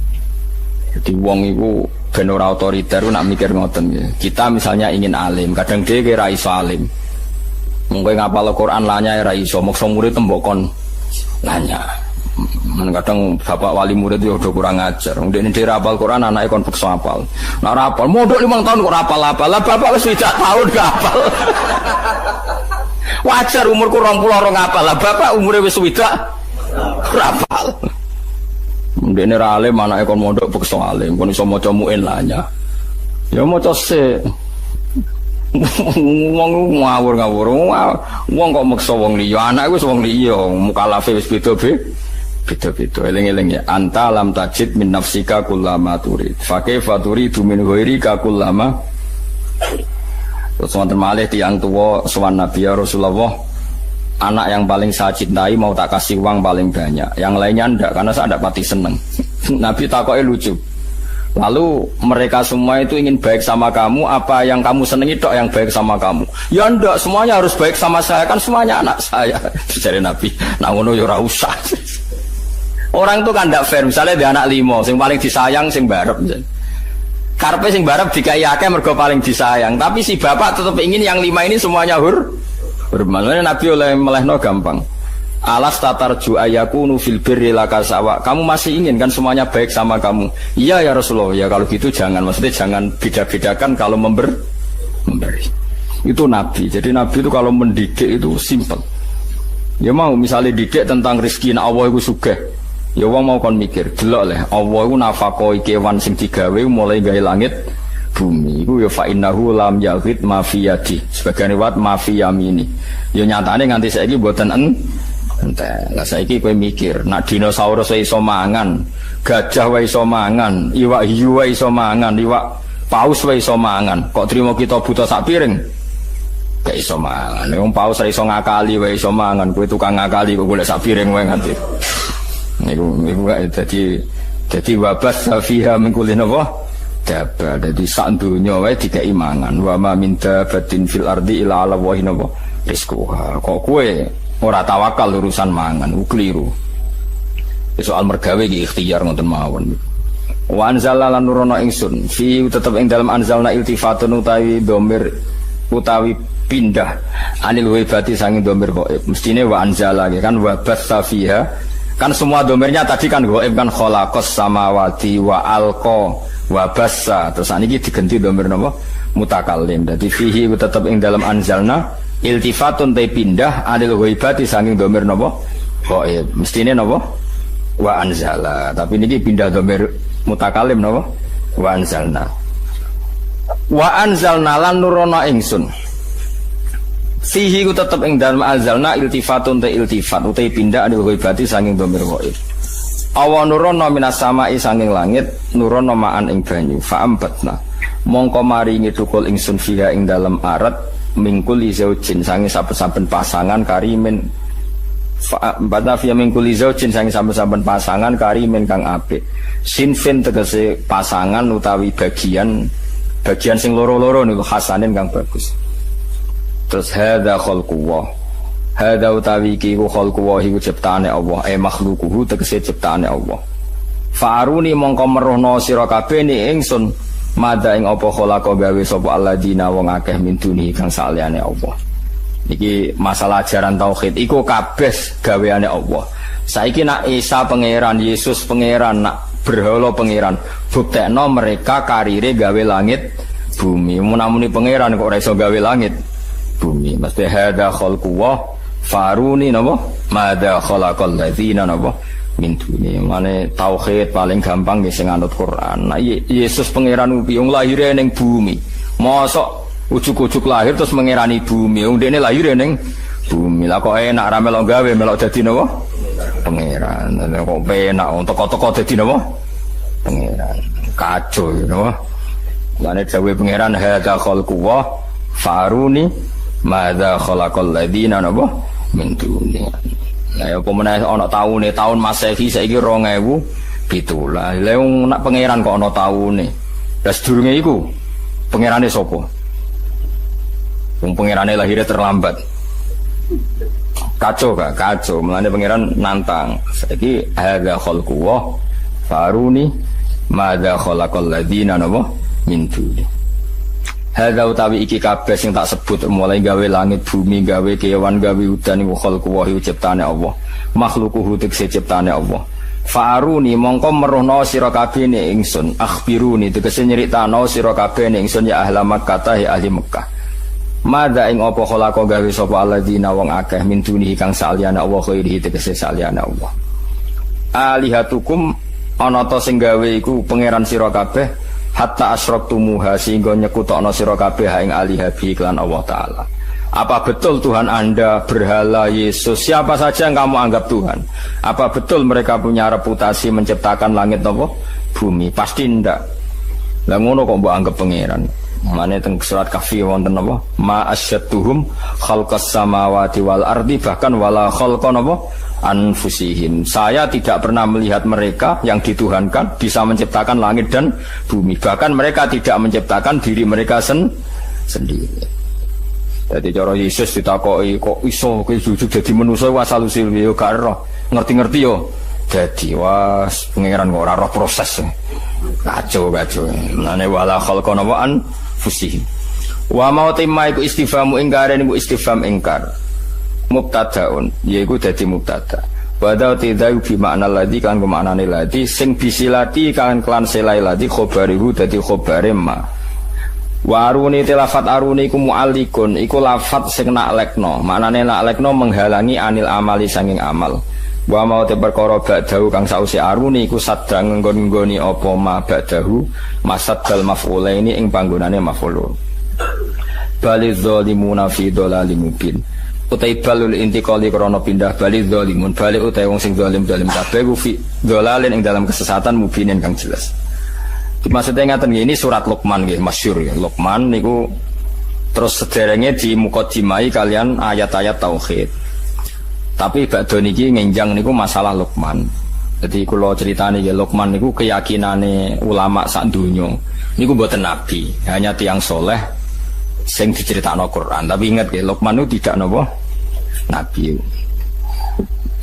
Jadi wong iku ben ora otoriter nak mikir ngoten ya. Kita misalnya ingin alim, kadang dhewe ra iso alim. Mungkin ngapal Al-Quran lanya ra iso, mokso murid tembokon lanya. Kadang bapak wali murid itu udah kurang ajar. Ndek nek hafal Quran anake kon paksa hafal. Nek ora hafal, mondok 5 tahun kok ora hafal-hafal. Lah bapak wis 3 tahun gak hafal. Wajar umurku 20 ora hafal. Lah bapak umure wis 3 ora hafal. Ndek nek ra alim anake kon mondok paksa alim, kon iso maca muin lanya. Ya maca sik. Wong ngawur-ngawur, wong kok maksa wong liya, anak wis wong liya, mukalafe wis beda-beda. Eling-eling ya, anta lam tajid min nafsika kullama turid. Fa kaifa turidu min ghairika kullama. Terus wonten malih tiyang tuwa sowan Nabi ya Rasulullah, anak yang paling saya cintai mau tak kasih uang paling banyak, yang lainnya ndak karena saya ndak pati seneng. Nabi takoke lucu. Lalu mereka semua itu ingin baik sama kamu, apa yang kamu senangi tok yang baik sama kamu? Ya ndak, semuanya harus baik sama saya, kan semuanya anak saya. Jadi Nabi, nak ngono ya ora usah. Orang itu kan ndak fair, misalnya dia anak 5, sing paling disayang sing barep. Karepe sing barep dikai akeh mergo paling disayang, tapi si bapak tetap ingin yang 5 ini semuanya hormat. Nabi oleh melehno gampang. Alas tatarju ayakunu fil birri laka sawa. Kamu masih ingin kan semuanya baik sama kamu? Iya ya Rasulullah. Ya kalau gitu jangan, maksudnya jangan beda-bedakan kalau memberi. Itu Nabi. Jadi Nabi itu kalau mendidik itu simple. Ya mau misalnya didik tentang rezeki nek Allah iku sugih. Ya wong mau kon mikir, delok leh Allah iku nafakoi kewan sing digawe mulai gawe langit bumi. Iku ya fa innahu lam yaqit ma fi yadi. Sebagian riwayat ma fi yamini. Ya nyatane nganti saiki mboten entek. Lah saiki kowe mikir, nak dinosaurus wae iso mangan, gajah wae iso mangan, iwak hiu wae iso mangan, iwak paus wae iso mangan. Kok trimo kita buta sak piring? Gak iso mangan. Wong paus ra iso ngakali wae iso mangan, kowe tukang ngakali kok golek sak piring wae nganti. Niku dadi wabas safiha min kulli napa? Dapat. Dadi sak donya wae dikai mangan. Wa ma min dabatin fil ardi illa 'ala wahi napa? Rizquha. Kok kowe ora tawakal urusan mangan, keliru. Soal mergawe iki ikhtiar ngoten mawon. Wa anzalna lan nurono ingsun fi tetep ing dalam anzalna iltifatun utawi dhamir utawi pindah anil wibati sanging dhamir gaib. Mestine wa anzala kan wa batsa fiha. Kan semua dhamirnya tadi kan gaib kan khalaqas samawati wa alqa wa bassa. Terus niki diganti dhamir napa? Mutakallim. Dadi fihi tetep ing dalam anzalna iltifatun te pindah anil ghaibati saking dhamir napa gaib mestine napa wa anzala, tapi niki pindah dhamir mutakalim napa wa anzalna lan nurono ingsun fihi ku tetep ing dalem anzalna iltifatun te iltifat utai pindah anil ghaibati saking dhamir gaib Awa nurono minas sama'i sanging langit nurono ma'an ing banyu fa'ambatna mongko maringi tukul ingsun fiha ing dalem arat mingkuli zaujin sangi saben-saben pasangan karimin fa'ambatna fiha mingkuli zaujin sangi saben-saben pasangan karimin kang apik sinfin tegese pasangan utawi bagian sing loro-loro niku hasanin kang bagus. Terus hadza khalqullah hadza utawi iki ku khalqullah iku ciptaane Allah makhluquhu tegese ciptaane Allah. Fa'aruni mongko meruhna sira kabeh ni ingsun madha ing apa khalaqa gawe sapa alladzina wong akeh min duni kang saliyane Allah. Niki masalah ajaran tauhid iku kabeh gaweane Allah. Saiki nak Isa pangeran, Yesus pangeran, nak berhala pangeran, buktekno mereka karire gawe langit bumi. Munamuni pangeran kok ora iso gawe langit bumi. Mesti hadza khalqullah faruni napa madza khalaqal ladzina napa min duni. Mane tauhid paling gampang nggih sing anut Quran. Nah, Yesus pangeran wong lahire ning bumi. Mosok ujuk-ujuk lahir terus mengerani bumi. Wong dene lahire ning bumi. Lah kok enak ra melok gawe melok dadi napa pangeran. Kok penak teko-teko dadi napa pangeran. Kacau napa. Mane dawuh pangeran hadza khalqullah faruni madza khalaqal ladzina napa min duni. Nah ya pemenang ana tahun Masehi saiki 2017. Lah wong nak pangeran kok ana taune. Lah sedurunge iku pangerane sapa? Wong pangerane lahirnya terlambat. Kacau gak? Kacau. Mulane pangeran nantang. Saiki hadza khalqullah faruni madza khalaqal ladzina napa min duni. Hadza utawi iki kabeh sing tak sebut mulai gawe langit bumi gawe kewan gawe udan iku khalqullah ciptane Allah makhluquhu tegese ciptane Allah. Fa'aruni mongko meruhna sira kabeh ning ingsun akhbiruni tegese nyritano sira kabeh ning ingsun ya ahli Makkah ya ahli Mekah. Madza ing apa khalaqa gawe sapa alladzina wong akeh min dunihi kang saliyane Allah khairihi tegese saliyane Allah. Alihatukum ana ta sing gawe iku pangeran sira kabeh hatta asyraqtumuha sehingga nyekutokno sira kabeh ing alihabi iklan Allah taala. Apa betul Tuhan Anda berhala Yesus siapa saja yang kamu anggap Tuhan? Apa betul mereka punya reputasi menciptakan langit napa bumi? Pasti ndak. Lah ngono kok mbok anggap pangeran. Mane teng surat Kahfi wonten napa? Ma asyadduhum khalqas samawati wal ardi bahkan wala khalqa napa anfusihim. Saya tidak pernah melihat mereka yang dituhankan bisa menciptakan langit dan bumi. Bahkan mereka tidak menciptakan diri mereka sendiri. Jadi cara Yesus ditakoki kok iso kowe sujud dadi manusa wasal usil yo gak ero. Ngerti-ngerti yo. Dadi was pangeran kok ora roh proses. Kacau. Mane wala khalqa napa anfusihim. Wa mautima iku istifhamu ingkar niku istifham ingkar. Mubtadaun yaiku dadi mubtada. Badau tidau bi makna ladzi kan ke maknane ladzi sing bisilati kan klan selai ladzi khabarihu dadi khabare ma. Waruni tilafat aruni iku mu'allikun iku lafat sing naklekno. Maknane naklekno menghalangi anil amali sanging amal. Wa mau te perkara ba'dahu kang sause aruni iku sadang nggon-nggoni apa ma ba'dahu masaddal maf'ulaini ing panggonane maf'ul. Baliz zalimuna fi dhalalim mubin. Utai balul intiqali krana pindah bali zalimun bali utai wong sing zalim kabeh ku fi dhalalin ing dalam kesesatan mubinin kang jelas. Maksudnya ngaten ini surat Luqman nggih masyhur ya. Luqman niku terus sederenge di mukadimai kalian ayat-ayat tauhid. Tapi badhe niki ngenjang niku masalah Luqman. Jadi kula critani nggih Luqman niku keyakinane ulama sak donya. Niku mboten nabi, hanya tiyang soleh sing diceritakno Quran. Tapi ingat nggih Luqman itu tidak napa nabi.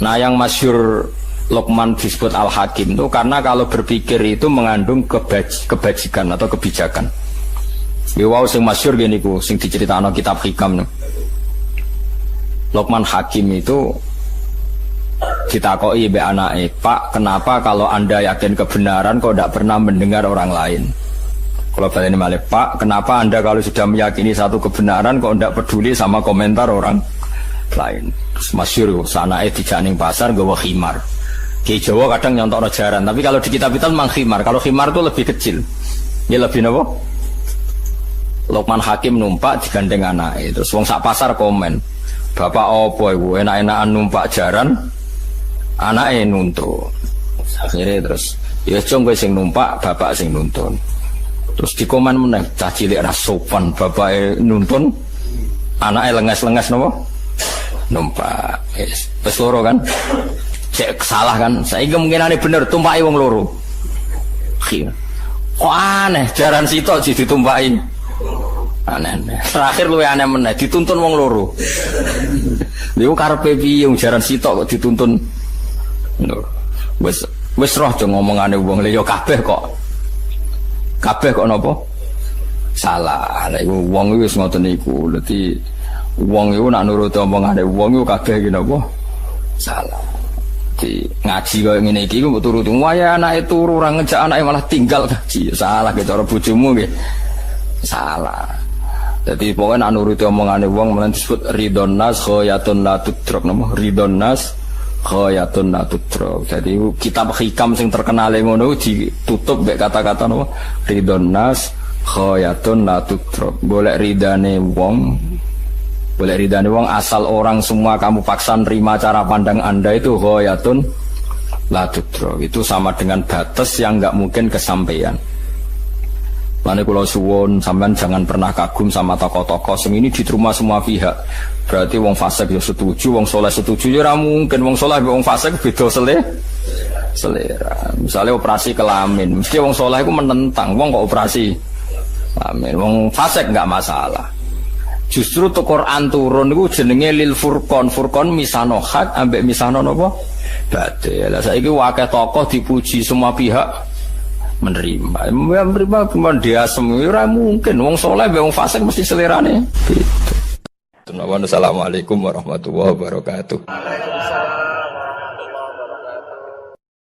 Nah yang masyhur Luqman disebut Al-Hakim itu karena kalau berpikir itu mengandung kebajikan atau kebijakan. Ya wow sing masyhur gini ku sing diceritakno kitab hikam. Luqman Hakim itu ditakoki mbek anake, "Pak, kenapa kalau Anda yakin kebenaran kok tidak pernah mendengar orang lain?" Kalau baleni malih, "Pak, kenapa Anda kalau sudah meyakini satu kebenaran kok tidak peduli sama komentar orang lain?" Terus masyhur sanake dijak ning pasar nggawa khimar. Ki Jawa kadang nyontokno jaran, tapi kalau di kitab-kitab memang khimar. Kalau khimar itu lebih kecil. Ya lebih napa? Luqman Hakim numpak digandeng anake. Terus wong sak pasar komen, "Bapak opo iku enak-enakan numpak jaran?" Anake nuntut. Akhirnya terus ya cung kowe sing numpak, bapak sing nuntun. Terus dikoman meneh cah cilik ra sopan, bapake nuntun, anake lengas-lengas napa? Numpak. Wis loro kan? Cek salah kan? Saiki kemungkinane bener tumpaki wong loro. Kok aneh jaran sitok sih ditumpaki. Aneh. Terakhir luwih aneh meneh dituntun wong loro. Lha karepe piye jaran sitok kok dituntun. Wis roh aja ngomongane wong lha ya kabeh kok napa? Salah. Lha iku wong wis ngoten niku. Dadi wong iku nak nuruti omongane wong iku kabeh iki napa? Salah. Di ngaji kaya ngene iki ku turu waya anake turu ora ngejak anake malah tinggal ngaji. Salah ge cara bojomu nggih. Salah. Jadi pokoknya nak nuruti omongane wong men disebut ridon nas khayatun la tudrak napa? Ridon nas khayatun la tudrak. Jadi kitab hikam sing terkenal ngono ditutup mek kata-kata napa? Ridon nas khayatun la tudrak. Boleh ridane wong asal orang semua kamu paksa nerima cara pandang Anda itu ghayatun la tudrak. Itu sama dengan batas yang enggak mungkin kesampaian. Lane kula suwun sampean jangan pernah kagum sama tokoh-tokoh sing ini diterima semua pihak. Berarti wong fasik ya setuju, wong saleh setuju ya ora mungkin wong saleh mbek wong fasik beda selera. Misalnya operasi kelamin, mesti wong saleh iku menentang, wong kok operasi kelamin. Wong fasik enggak masalah. Justru tuh Quran turun itu jenenge lil furqan. Furqan misano hak ambek misano napa? Batil. Lah saiki akeh tokoh dipuji semua pihak menerima cuma dia semua ora mungkin wong saleh mbek wong fasik mesti selerane. Gitu. Assalamualaikum warahmatullahi wabarakatuh.